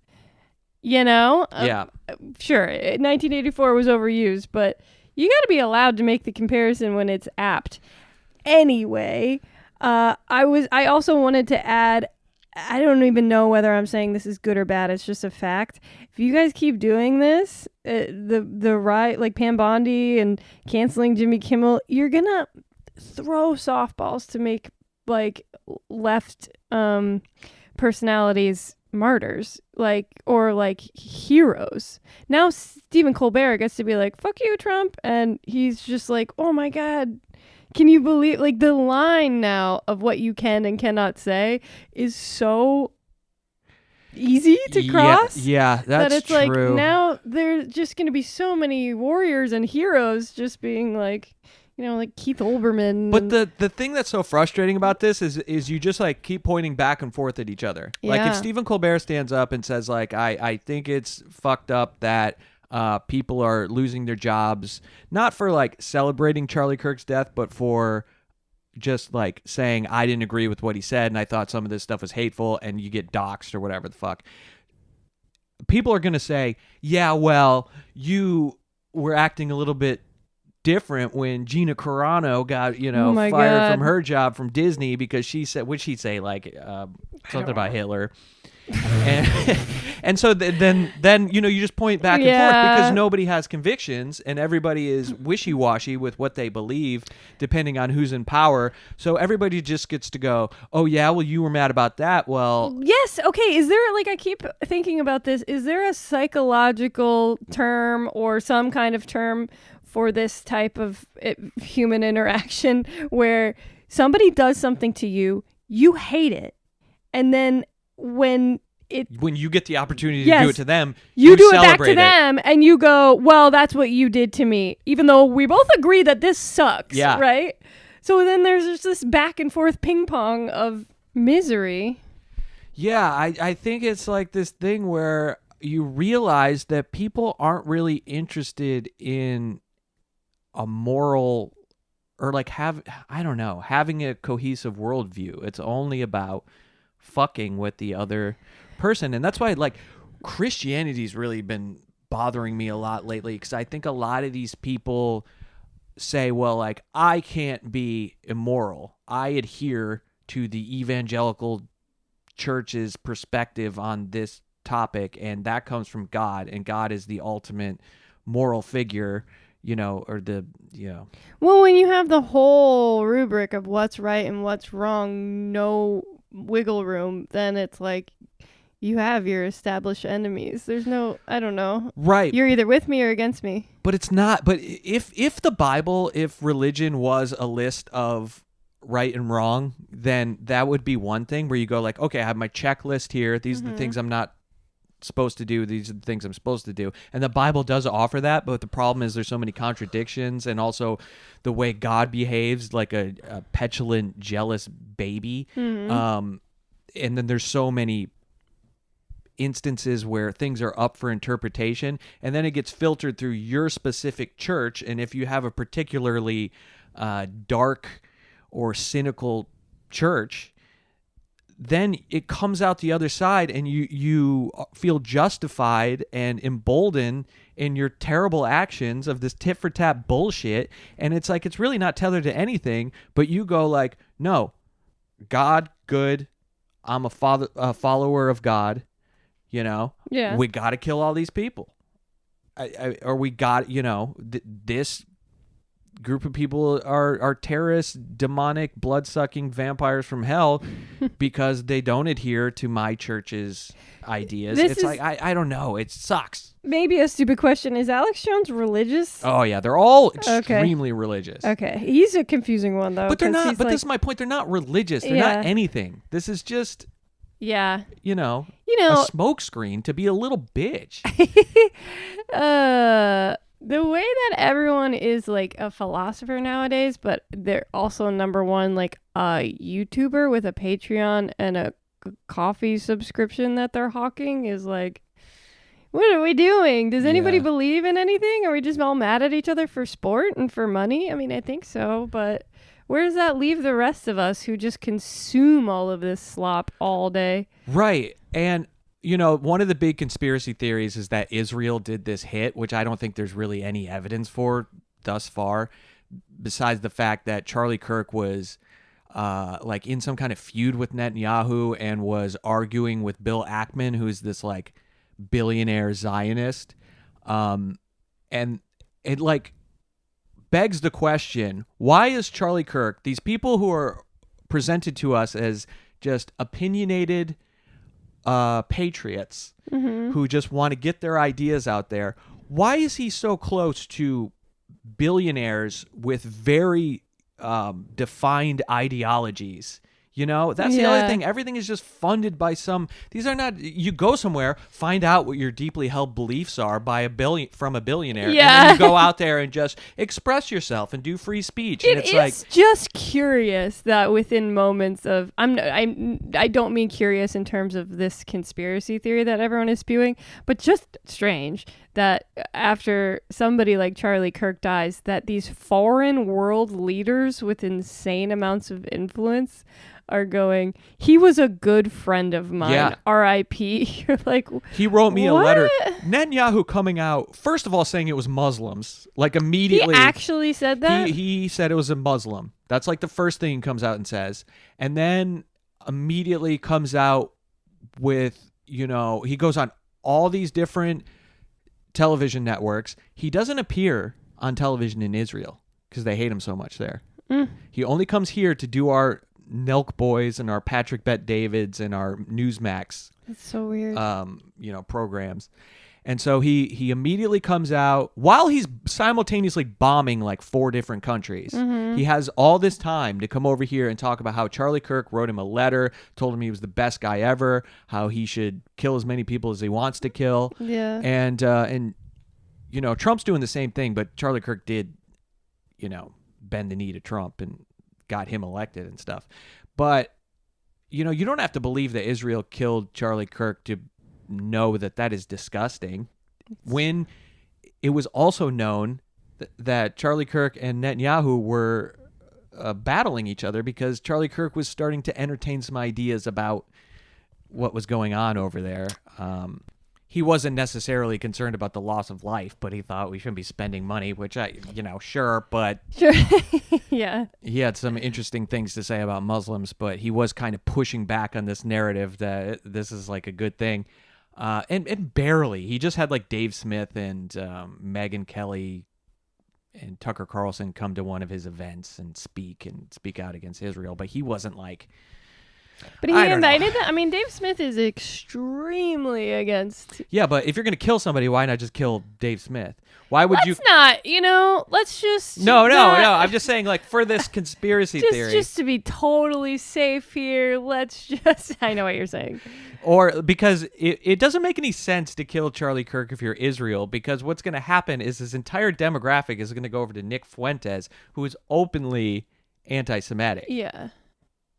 Yeah. Sure, 1984 was overused, but you got to be allowed to make the comparison when it's apt. Anyway, I also wanted to add, I don't even know whether I'm saying this is good or bad. It's just a fact. If you guys keep doing this, the right, like Pam Bondi and canceling Jimmy Kimmel, you're gonna throw softballs to make like left personalities martyrs, or heroes. Now Stephen Colbert gets to be like, fuck you, Trump, and he's just like, oh my God. Can you believe, the line now of what you can and cannot say is so easy to cross? Yeah, that's true. true. Now there's just going to be so many warriors and heroes just being like Keith Olbermann. But the thing that's so frustrating about this is you just keep pointing back and forth at each other. Yeah. Like if Stephen Colbert stands up and says I think it's fucked up that people are losing their jobs, not for celebrating Charlie Kirk's death, but for just saying I didn't agree with what he said and I thought some of this stuff was hateful, and you get doxxed or whatever the fuck. People are going to say, yeah, well, you were acting a little bit different when Gina Carano got, fired from her job from Disney because she said, what'd she say? Something about Hitler. And and so then you just point back and forth because nobody has convictions and everybody is wishy-washy with what they believe depending on who's in power. So everybody just gets to go, oh yeah, well you were mad about that. Well, yes. Okay. Is there I keep thinking about this. Is there a psychological term or some kind of term for this type of human interaction where somebody does something to you, you hate it, and then when you get the opportunity to do it to them, you do it back to them, and you go, well, that's what you did to me, even though we both agree that this sucks, right? So then there's just this back and forth ping pong of misery. Yeah, I think it's like this thing where you realize that people aren't really interested in a moral or having a cohesive worldview. It's only about fucking with the other person. And that's why Christianity's really been bothering me a lot lately, because I think a lot of these people say, well, I can't be immoral. I adhere to the evangelical church's perspective on this topic, and that comes from God, and God is the ultimate moral figure, Well, when you have the whole rubric of what's right and what's wrong, no wiggle room, then it's you have your established enemies. There's no, I don't know. Right. You're either with me or against me. But it's not. But if the Bible, if religion was a list of right and wrong, then that would be one thing where you go okay, I have my checklist here. These are the things I'm not supposed to do. These are the things I'm supposed to do. And the Bible does offer that. But the problem is there's so many contradictions, and also the way God behaves like a petulant, jealous baby. And then there's so many instances where things are up for interpretation, and then it gets filtered through your specific church. And if you have a particularly dark or cynical church, then it comes out the other side, and you feel justified and emboldened in your terrible actions of this tit for tat bullshit. And it's it's really not tethered to anything, but you go no, God good, I'm a follower of God. We got to kill all these people. Or we got, this group of people are terrorists, demonic, blood-sucking vampires from hell because they don't adhere to my church's ideas. I don't know. It sucks. Maybe a stupid question. Is Alex Jones religious? Oh, yeah. They're all extremely religious. Okay. He's a confusing one, though. But they're not. But this is my point. They're not religious. They're not anything. This is just... Yeah. A smoke screen to be a little bitch. The way that everyone is a philosopher nowadays, but they're also number one, a YouTuber with a Patreon and a coffee subscription that they're hawking is what are we doing? Does anybody believe in anything? Are we just all mad at each other for sport and for money? I mean, I think so, but where does that leave the rest of us who just consume all of this slop all day? Right. And, one of the big conspiracy theories is that Israel did this hit, which I don't think there's really any evidence for thus far, besides the fact that Charlie Kirk was in some kind of feud with Netanyahu and was arguing with Bill Ackman, who's this billionaire Zionist. And it begs the question, why is Charlie Kirk, these people who are presented to us as just opinionated patriots who just want to get their ideas out there, why is he so close to billionaires with very defined ideologies? That's the other thing. Everything is just funded by these are not, you go somewhere, find out what your deeply held beliefs are from a billionaire. And then you go out there and just express yourself and do free speech. And it's just curious that within moments of, I don't mean curious in terms of this conspiracy theory that everyone is spewing, but just strange that after somebody like Charlie Kirk dies, that these foreign world leaders with insane amounts of influence are going, he was a good friend of mine, R.I.P. You're he wrote me a letter. Netanyahu coming out, first of all, saying it was Muslims, immediately. He actually said that? He said it was a Muslim. That's the first thing he comes out and says. And then immediately comes out with, he goes on all these different television networks. He doesn't appear on television in Israel because they hate him so much there. He only comes here to do our Nelk Boys and our Patrick Bet-Davids and our Newsmax. That's so weird. Programs. And so he immediately comes out while he's simultaneously bombing like 4 different countries. He has all this time to come over here and talk about how Charlie Kirk wrote him a letter, told him he was the best guy ever, how he should kill as many people as he wants to kill. Yeah. And Trump's doing the same thing, but Charlie Kirk did, bend the knee to Trump and got him elected and stuff. But, you don't have to believe that Israel killed Charlie Kirk to know that is disgusting. When it was also known that Charlie Kirk and Netanyahu were battling each other because Charlie Kirk was starting to entertain some ideas about what was going on over there. He wasn't necessarily concerned about the loss of life, but he thought we shouldn't be spending money, which sure, but sure. Yeah. He had some interesting things to say about Muslims, but he was kind of pushing back on this narrative that this is like a good thing. And barely. He just had like Dave Smith and Megyn Kelly and Tucker Carlson come to one of his events and speak out against Israel, but he wasn't like. But he invited them. I mean, Dave Smith is extremely against. Yeah, but if you're going to kill somebody, why not just kill Dave Smith? Why would you? Let's just. No. I'm just saying, like, for this conspiracy theory. Just to be totally safe here, let's just. I know what you're saying. Or because it doesn't make any sense to kill Charlie Kirk if you're Israel, because what's going to happen is his entire demographic is going to go over to Nick Fuentes, who is openly anti-Semitic. Yeah.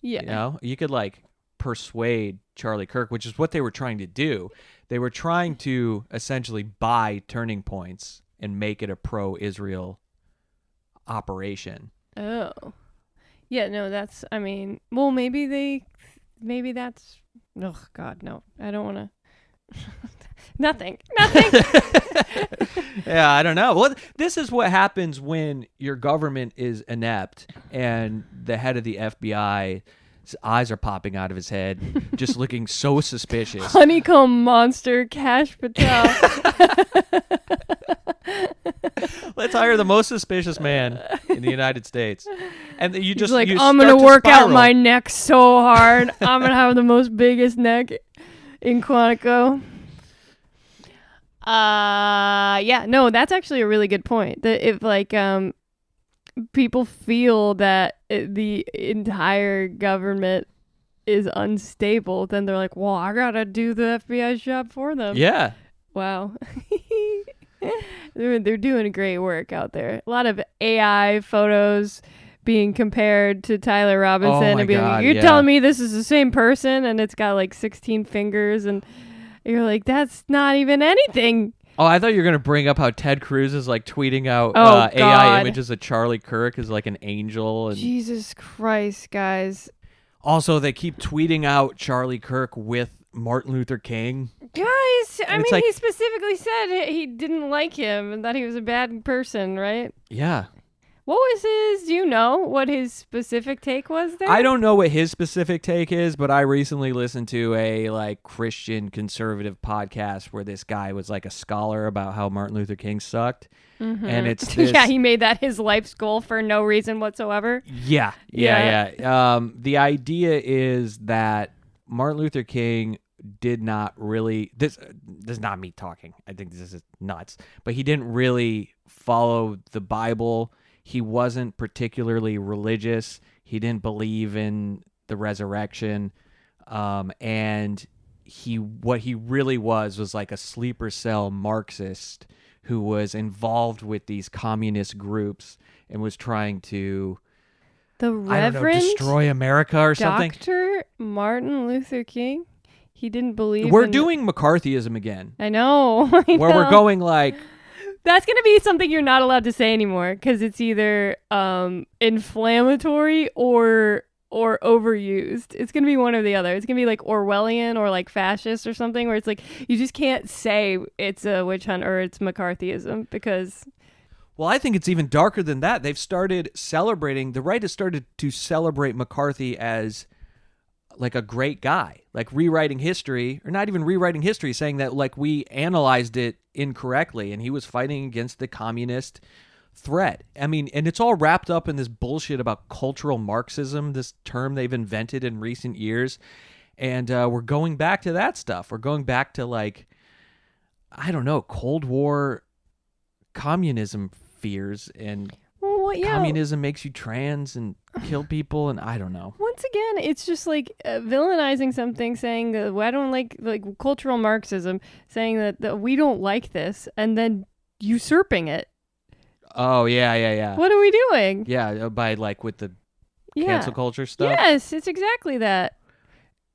Yeah. You could like persuade Charlie Kirk, which is what they were trying to do. They were trying to essentially buy Turning Points and make it a pro-Israel operation. Oh. Yeah, no, that's, maybe that's, oh God, no, I don't want to. Nothing. Yeah, I don't know. Well, this is what happens when your government is inept and the head of the FBI, his eyes are popping out of his head, just looking so suspicious. Honeycomb monster Kash Patel. Let's hire the most suspicious man in the United States. And you just He's like, I'm going to work out my neck so hard. I'm going to have the most biggest neck in Quantico. Yeah, no, that's actually a really good point. That if people feel that the entire government is unstable, then they're like, well, I gotta do the FBI's job for them. Yeah. Wow. They're doing great work out there. A lot of AI photos being compared to Tyler Robinson and being like, you're telling me this is the same person and it's got like 16 fingers and you're like, that's not even anything. Oh, I thought you were going to bring up how Ted Cruz is like tweeting out AI images of Charlie Kirk as like an angel. And Jesus Christ, guys. Also, they keep tweeting out Charlie Kirk with Martin Luther King. Guys, he specifically said he didn't like him and that he was a bad person, right? Yeah. What was do you know what his specific take was there? I don't know what his specific take is, but I recently listened to a like Christian conservative podcast where this guy was like a scholar about how Martin Luther King sucked. Mm-hmm. And it's this... Yeah, he made that his life's goal for no reason whatsoever. Yeah. The idea is that Martin Luther King did not really... This is not me talking. I think this is nuts. But he didn't really follow the Bible. He wasn't particularly religious. He didn't believe in the resurrection. And what he really was like a sleeper cell Marxist who was involved with these communist groups and was trying to destroy America or something. Dr. Martin Luther King? He didn't believe We're doing McCarthyism again. I know. Where we're going like... That's going to be something you're not allowed to say anymore because it's either inflammatory or overused. It's going to be one or the other. It's going to be like Orwellian or like fascist or something where it's like you just can't say it's a witch hunt or it's McCarthyism because... Well, I think it's even darker than that. They've started celebrating... The right has started to celebrate McCarthy as like a great guy, like rewriting history, or not even rewriting history, saying that like we analyzed it incorrectly and he was fighting against the communist threat. I mean, and it's all wrapped up in this bullshit about cultural Marxism, this term they've invented in recent years. And we're going back to that stuff. We're going back to like, I don't know, Cold War communism fears, and communism makes you trans and kill people, and I don't know. Once again, it's just like villainizing something, saying that I don't like cultural Marxism, saying that we don't like this, and then usurping it. Oh, yeah. What are we doing? Yeah, by like with the cancel culture stuff. Yes, it's exactly that.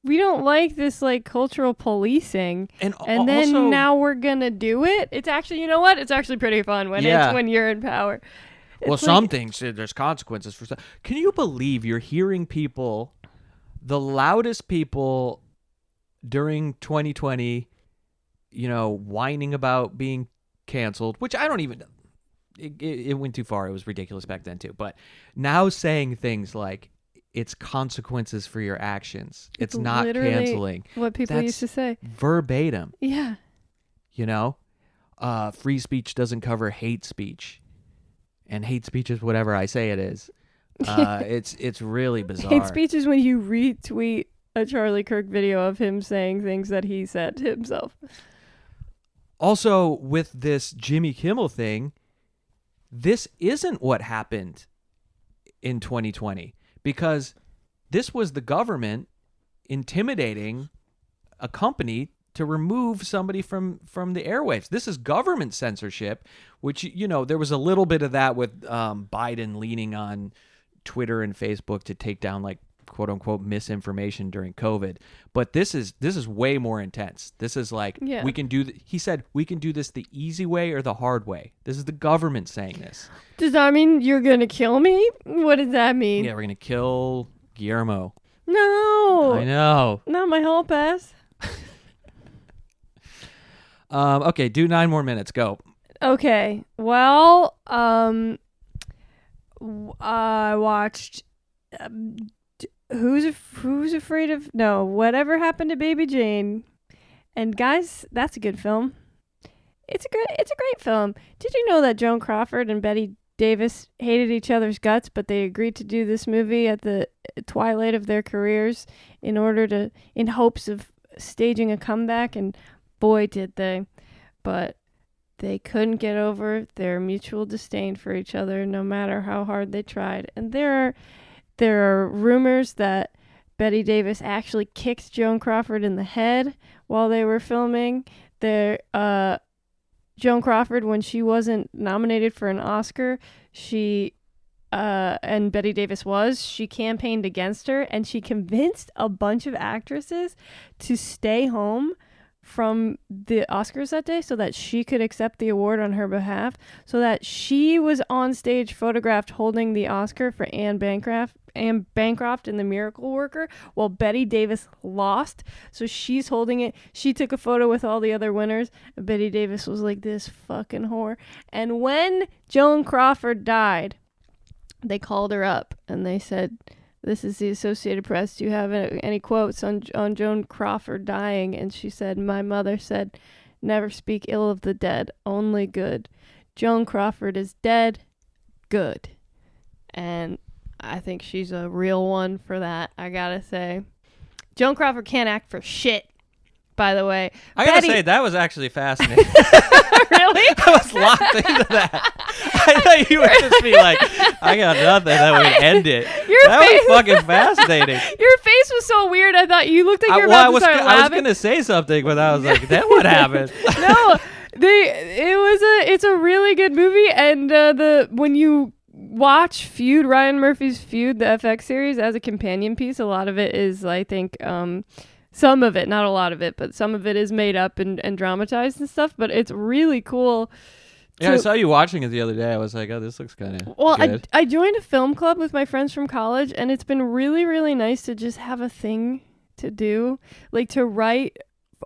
We don't like this like cultural policing, and then also, now we're gonna do it. It's actually, you know what? It's actually pretty fun when you're in power. Well, some things, there's consequences for stuff. Can you believe you're hearing people, the loudest people during 2020, whining about being canceled, which I don't even, it went too far. It was ridiculous back then too. But now saying things like, it's consequences for your actions. It's not canceling. What people used to say. Verbatim. Yeah. Free speech doesn't cover hate speech. And hate speech is whatever I say it is. It's really bizarre. Hate speech is when you retweet a Charlie Kirk video of him saying things that he said himself. Also, with this Jimmy Kimmel thing, this isn't what happened in 2020, because this was the government intimidating a company to remove somebody from the airwaves. This is government censorship, which, there was a little bit of that with Biden leaning on Twitter and Facebook to take down like quote unquote misinformation during COVID. But this is way more intense. This is like, we can do, he said, we can do this the easy way or the hard way. This is the government saying this. Does that mean you're going to kill me? What does that mean? Yeah, we're going to kill Guillermo. No. I know. Not my hall pass. Okay, do 9 more minutes. Go. Okay. Well, I watched Who's Afraid of Whatever Happened to Baby Jane. And guys, that's a good film. It's a great film. Did you know that Joan Crawford and Bette Davis hated each other's guts, but they agreed to do this movie at the twilight of their careers in hopes of staging a comeback, and boy did they. But they couldn't get over their mutual disdain for each other no matter how hard they tried. And there are rumors that Bette Davis actually kicked Joan Crawford in the head while they were filming. Joan Crawford, when she wasn't nominated for an Oscar, and Bette Davis she campaigned against her, and she convinced a bunch of actresses to stay home from the Oscars that day so that she could accept the award on her behalf, so that she was on stage photographed holding the Oscar for Anne Bancroft in The Miracle Worker, while Bette Davis lost. So she's holding it. She took a photo with all the other winners. Bette Davis was like, this fucking whore. And when Joan Crawford died, they called her up and they said, this is the Associated Press. Do you have any quotes on Joan Crawford dying? And she said, my mother said, never speak ill of the dead, only good. Joan Crawford is dead, good. And I think she's a real one for that, I gotta say. Joan Crawford can't act for shit, by the way. I gotta say, that was actually fascinating. Really? I was locked into that. I thought you would just be like, I got nothing, that would end it. That was fucking fascinating. Your face was so weird, I thought you looked like you were about to start laughing. I was going to say something, but I was like, then what happened? No, it's a really good movie, and when you watch Ryan Murphy's Feud, the FX series, as a companion piece, a lot of it is, I think, some of it, not a lot of it, but some of it is made up and dramatized and stuff, but it's really cool. Yeah, I saw you watching it the other day. I was like, oh, this looks kind of good. I joined a film club with my friends from college, and it's been really, really nice to just have a thing to do, like to write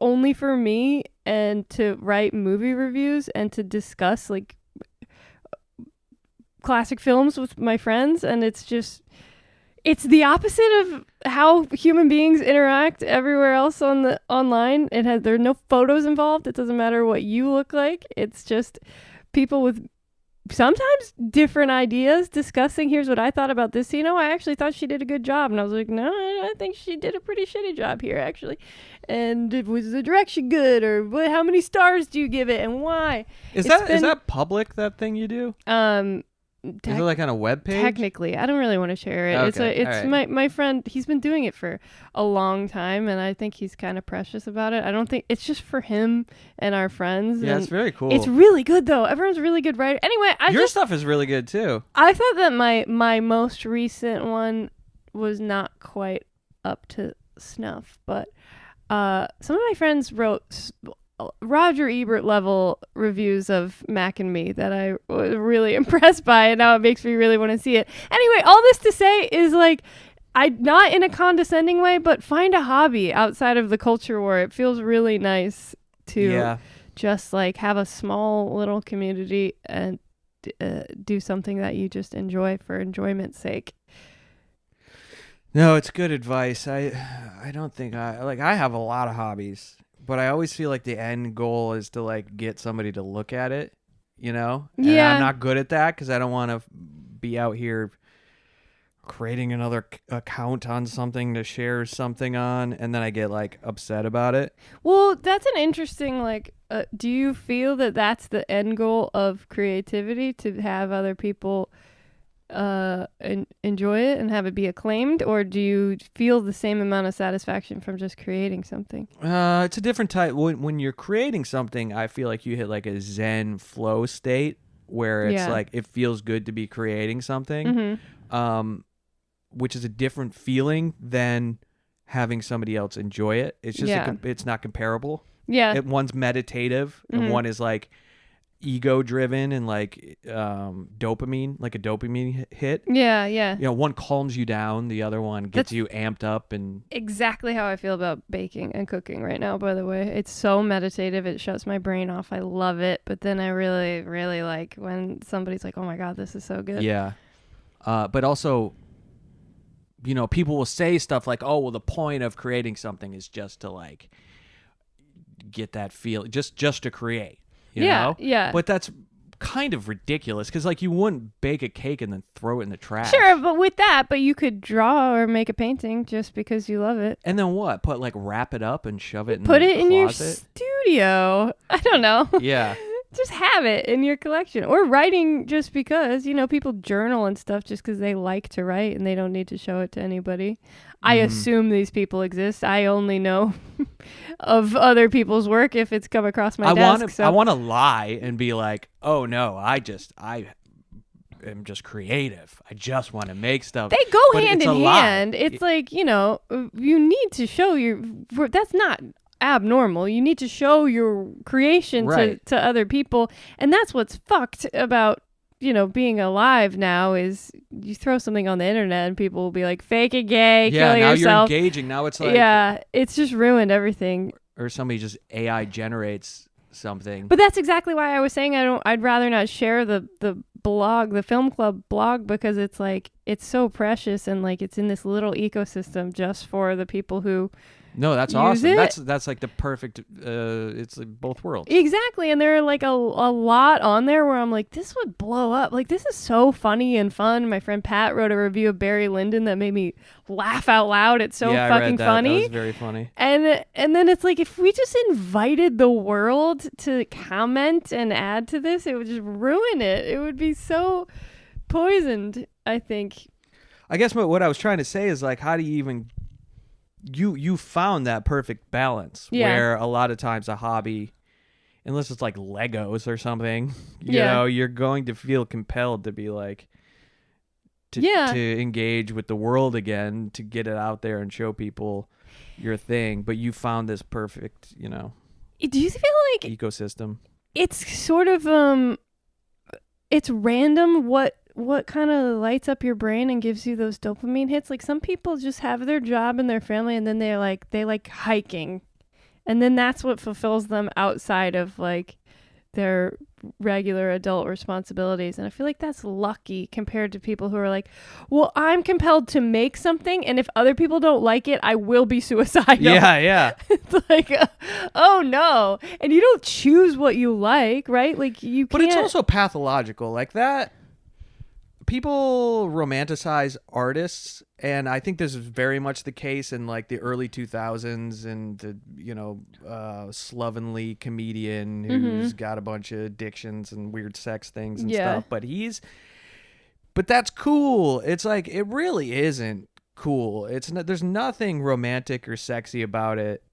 only for me and to write movie reviews and to discuss like classic films with my friends. And it's It's the opposite of how human beings interact everywhere else on the online. There are no photos involved. It doesn't matter what you look like. It's just people with sometimes different ideas discussing, here's what I thought about this. I actually thought she did a good job. And I was like, no, I think she did a pretty shitty job here, actually. And was the direction good? Or how many stars do you give it and why? Is that public, that thing you do? Is it like on a web page? Technically, I don't really want to share it. Okay. It's right. my friend. He's been doing it for a long time, and I think he's kind of precious about it. I don't think it's just for him and our friends. Yeah, and it's very cool. It's really good though. Everyone's a really good writer. Anyway, Your stuff is really good too. I thought that my most recent one was not quite up to snuff, but some of my friends wrote Roger Ebert level reviews of Mac and Me that I was really impressed by, and now it makes me really want to see it. Anyway, all this to say is like, I not in a condescending way, but find a hobby outside of the culture war. It feels really nice to just like have a small little community and do something that you just enjoy for enjoyment's sake. No, it's good advice. I don't think I have a lot of hobbies. But I always feel like the end goal is to like get somebody to look at it, And Yeah. I'm not good at that because I don't want to be out here creating another account on something to share something on, and then I get like upset about it. Well, that's an interesting do you feel that that's the end goal of creativity, to have other people enjoy it and have it be acclaimed, or do you feel the same amount of satisfaction from just creating something? It's a different type. When you're creating something, I feel like you hit like a Zen flow state where it's like it feels good to be creating something, which is a different feeling than having somebody else enjoy it. It's just it's not comparable. Yeah, one's meditative and one is like ego driven and like dopamine, like a dopamine hit. Yeah. One calms you down, the other one gets you amped up. And exactly how I feel about baking and cooking right now, by the way. It's so meditative. It shuts my brain off. I love it. But then I really, really like when somebody's like, oh my God, this is so good. Yeah. But also, people will say stuff like, oh, well, the point of creating something is just to like get that feel, just to create. You know? Yeah. But that's kind of ridiculous because, like, you wouldn't bake a cake and then throw it in the trash. Sure, but you could draw or make a painting just because you love it. And then what? Wrap it up and shove it in Put the it in your closet? studio. I don't know. Yeah. Just have it in your collection. Or writing just because, people journal and stuff just because they like to write and they don't need to show it to anybody. I assume these people exist. I only know of other people's work if it's come across my desk. I want to lie and be like, oh no, I am just creative. I just want to make stuff. They go hand in hand. It's like, you need to show that's not abnormal. You need to show your creation to other people. And that's what's fucked about being alive now, is you throw something on the internet and people will be like, fake it, gay, kill yourself. You're engaging. Now it's like, it's just ruined everything. Or somebody just AI generates something. But that's exactly why I was saying I'd rather not share the blog, the film club blog, because it's like, it's so precious and like it's in this little ecosystem just for the people who No, that's awesome. That's like the perfect. It's like both worlds. Exactly, and there are like a lot on there where I'm like, this would blow up. Like, this is so funny and fun. My friend Pat wrote a review of Barry Lyndon that made me laugh out loud. It's so fucking I read that. funny. That was very funny. And then it's like, if we just invited the world to comment and add to this, it would just ruin it. It would be so poisoned, I think. I guess what I was trying to say is like, how do you even you found that perfect balance where a lot of times a hobby, unless it's like Legos or something, you know, you're going to feel compelled to be like to engage with the world again, to get it out there and show people your thing. But you found this perfect, do you feel like ecosystem? It's sort of it's random what kind of lights up your brain and gives you those dopamine hits. Like, some people just have their job and their family, and then they like hiking, and then that's what fulfills them outside of like their regular adult responsibilities. And I feel like that's lucky compared to people who are like, well, I'm compelled to make something, and if other people don't like it, I will be suicidal. Yeah. It's like, oh no. And you don't choose what you like, right? Like you can't. But it's also pathological. Like that, people romanticize artists, and I think this is very much the case in like the early 2000s, and the slovenly comedian who's got a bunch of addictions and weird sex things and stuff. But that's cool. It's like, it really isn't cool. There's nothing romantic or sexy about it.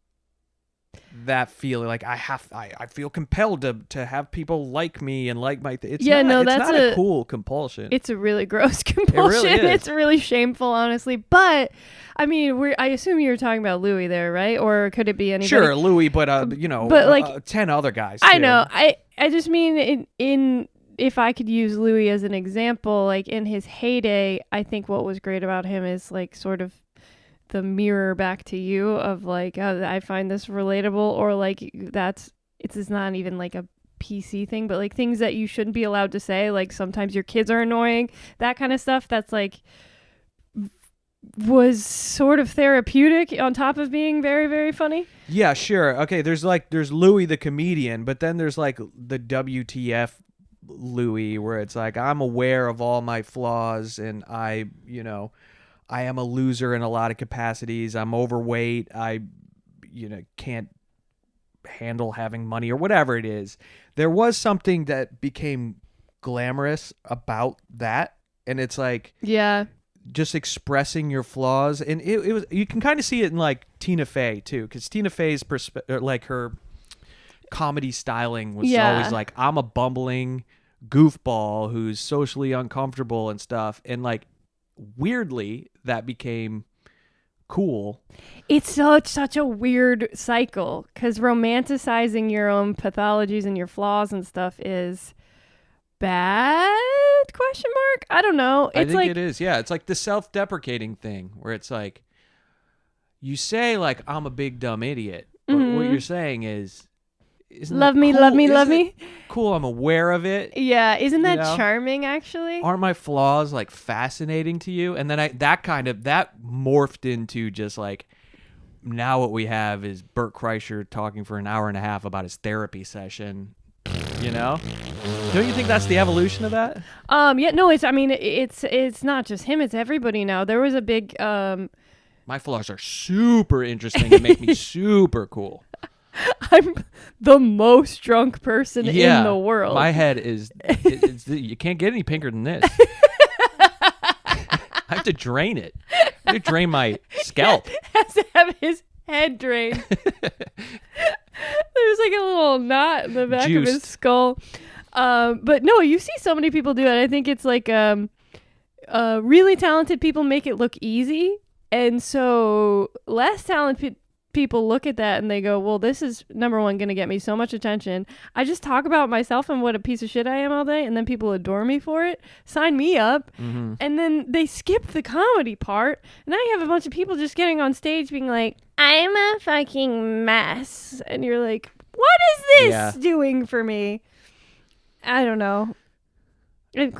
That feeling like I feel compelled to have people like me and like my it's not a cool compulsion. It's a really gross compulsion. It really is. It's really shameful, honestly. But I mean, I assume you were talking about Louis there, right? Or could it be anybody? Sure, Louis, but like 10 other guys too. I know. I just mean in if I could use Louis as an example, like in his heyday, I think what was great about him is like sort of the mirror back to you of like, oh, I find this relatable, or like it's not even like a PC thing, but like things that you shouldn't be allowed to say, like sometimes your kids are annoying, that kind of stuff. That's like was sort of therapeutic on top of being very, very funny. Yeah, sure. Okay, there's Louis the comedian, but then there's like the WTF Louis, where it's like, I'm aware of all my flaws, and I am a loser in a lot of capacities. I'm overweight. I can't handle having money, or whatever it is. There was something that became glamorous about that, and it's like, yeah, just expressing your flaws. And it was, you can kind of see it in like Tina Fey too, because Tina Fey's like her comedy styling was always like, I'm a bumbling goofball who's socially uncomfortable and stuff, and like weirdly that became cool. It's such a weird cycle, because romanticizing your own pathologies and your flaws and stuff is bad? Question mark? I don't know. I think it is. Yeah, it's like the self-deprecating thing where it's like, you say like, I'm a big dumb idiot, but what you're saying is, love me, love me, love me. Cool, I'm aware of it. Yeah, isn't that charming actually? Aren't my flaws like fascinating to you? And then that morphed into just like, now what we have is Bert Kreischer talking for an hour and a half about his therapy session. Don't you think that's the evolution of that? Yeah, no, it's not just him, it's everybody now. There was a big my flaws are super interesting and make me super cool. I'm the most drunk person in the world. My head is you can't get any pinker than this. I have to drain it. I have to drain my scalp. Has to have his head drained. There's like a little knot in the back of his skull. But no, you see so many people do it. I think it's like really talented people make it look easy. And so less talented people look at that and they go, well, this is, number one, going to get me so much attention. I just talk about myself and what a piece of shit I am all day, and then people adore me for it. Sign me up. Mm-hmm. And then they skip the comedy part. And now you have a bunch of people just getting on stage being like, I'm a fucking mess. And you're like, what is this doing for me? I don't know. It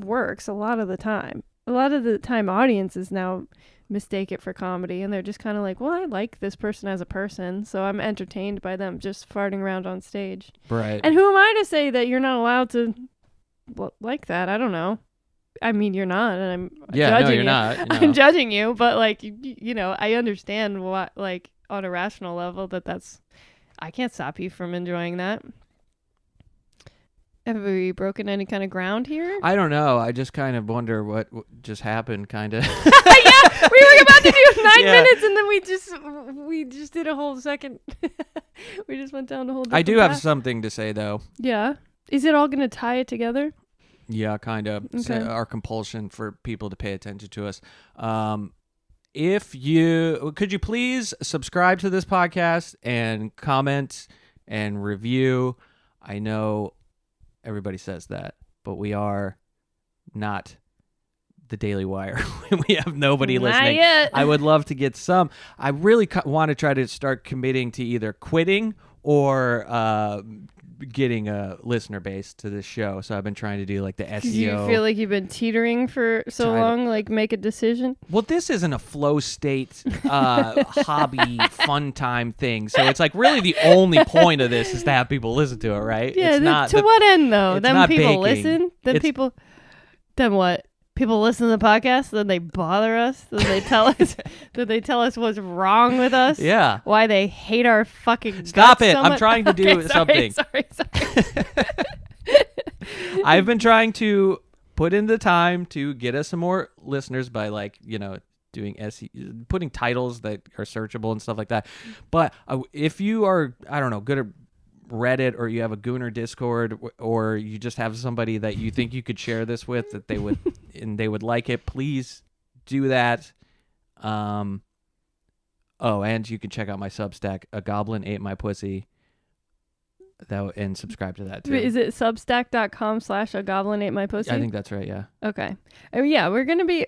works a lot of the time. A lot of the time audiences now mistake it for comedy, and they're just kind of like, well, I like this person as a person, so I'm entertained by them just farting around on stage. Right. And who am I to say that you're not allowed to like that? I don't know. I mean, you're not, and I'm judging you're you. Not. No. I'm judging you, but like, I understand what, like, on a rational level that's, I can't stop you from enjoying that. Have we broken any kind of ground here? I don't know. I just kind of wonder what just happened, kind of. Yeah, we were about to do 9 minutes, and then we just did a whole second. We just went down the whole. I do have something to say, though. Yeah. Is it all going to tie it together? Yeah, kind of. Okay. So our compulsion for people to pay attention to us. Could you please subscribe to this podcast and comment and review? I know everybody says that, but we are not the Daily Wire. We have nobody listening. Not yet. I would love to get some. I really want to try to start committing to either quitting or getting a listener base to this show. So I've been trying to do like the SEO. Do you feel like you've been teetering for so long? Like make a decision? Well, this isn't a flow state hobby fun time thing. So it's like really the only point of this is to have people listen to it, right? Yeah. It's not to what end though? it's Then not people baking. listen. Then what? People listen to the podcast, then they bother us, then they tell us what's wrong with us. Yeah. Why they hate our fucking Stop guts it. so I'm much. trying to do something. Sorry. I've been trying to put in the time to get us some more listeners by doing SEO, putting titles that are searchable and stuff like that. But if you are, I don't know, good at Reddit, or you have a Gooner Discord, or you just have somebody that you think you could share this with that they would and they would like it, please do that. And you can check out my Substack, A Goblin Ate My Pussy, and subscribe to that too. Is it substack.com/A Goblin Ate My Pussy? I think that's right. Yeah. Okay. Oh yeah, we're gonna be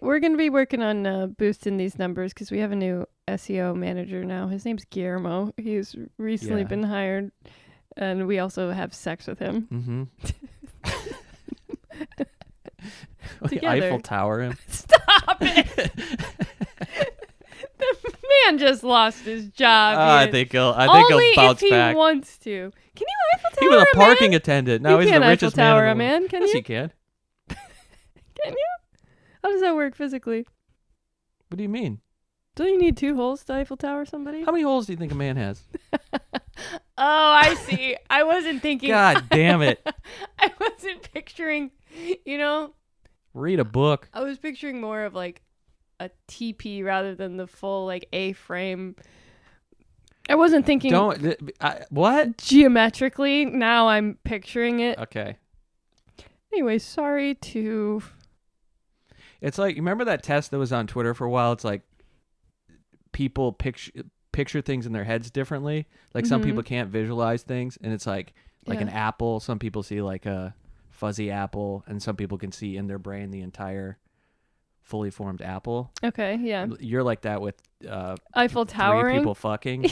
working on boosting these numbers because we have a new SEO manager now. His name's Guillermo. He's recently been hired. And we also have sex with him. Mm-hmm. The Together. Eiffel Tower him. Stop it! The man just lost his job. I think he'll Only bounce if he back. wants to. Can you Eiffel Tower He was a man? parking attendant. Now You he's the can't richest Eiffel Tower man. a in the world. man, can Yes, you? he can. Can you? How does that work physically? What do you mean? Don't you need 2 holes to Eiffel Tower somebody? How many holes do you think a man has? Oh, I see. I wasn't thinking. God damn it. I wasn't picturing, Read a book. I was picturing more of like a TP rather than the full like A-frame. I wasn't thinking What? geometrically. Now I'm picturing it. Okay. Anyway, sorry to... It's like, you remember that test that was on Twitter for a while? It's like people picture things in their heads differently. Like some people can't visualize things, and it's like an apple. Some people see like a fuzzy apple, and some people can see in their brain the entire fully formed apple. Okay, yeah. You're like that with Eiffel 3 Towering. people fucking.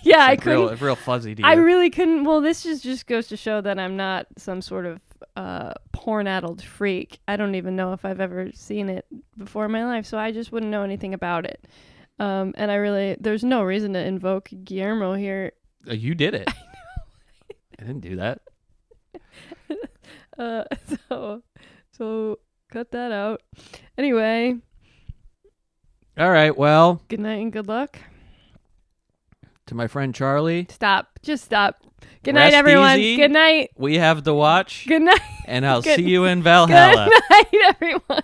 Yeah, I like couldn't. real fuzzy to you. I really couldn't. Well, this just goes to show that I'm not some sort of porn-addled freak. I don't even know if I've ever seen it before in my life, so I just wouldn't know anything about it. And there's no reason to invoke Guillermo here. You did it. I didn't do that. So cut that out. Anyway. All right. Well, Good night and good luck. to my friend Charlie, Stop. Just stop. Good Rest night, everyone. easy. Good night. we have the watch, Good night. and I'll Good- see you in Valhalla. Good night, everyone.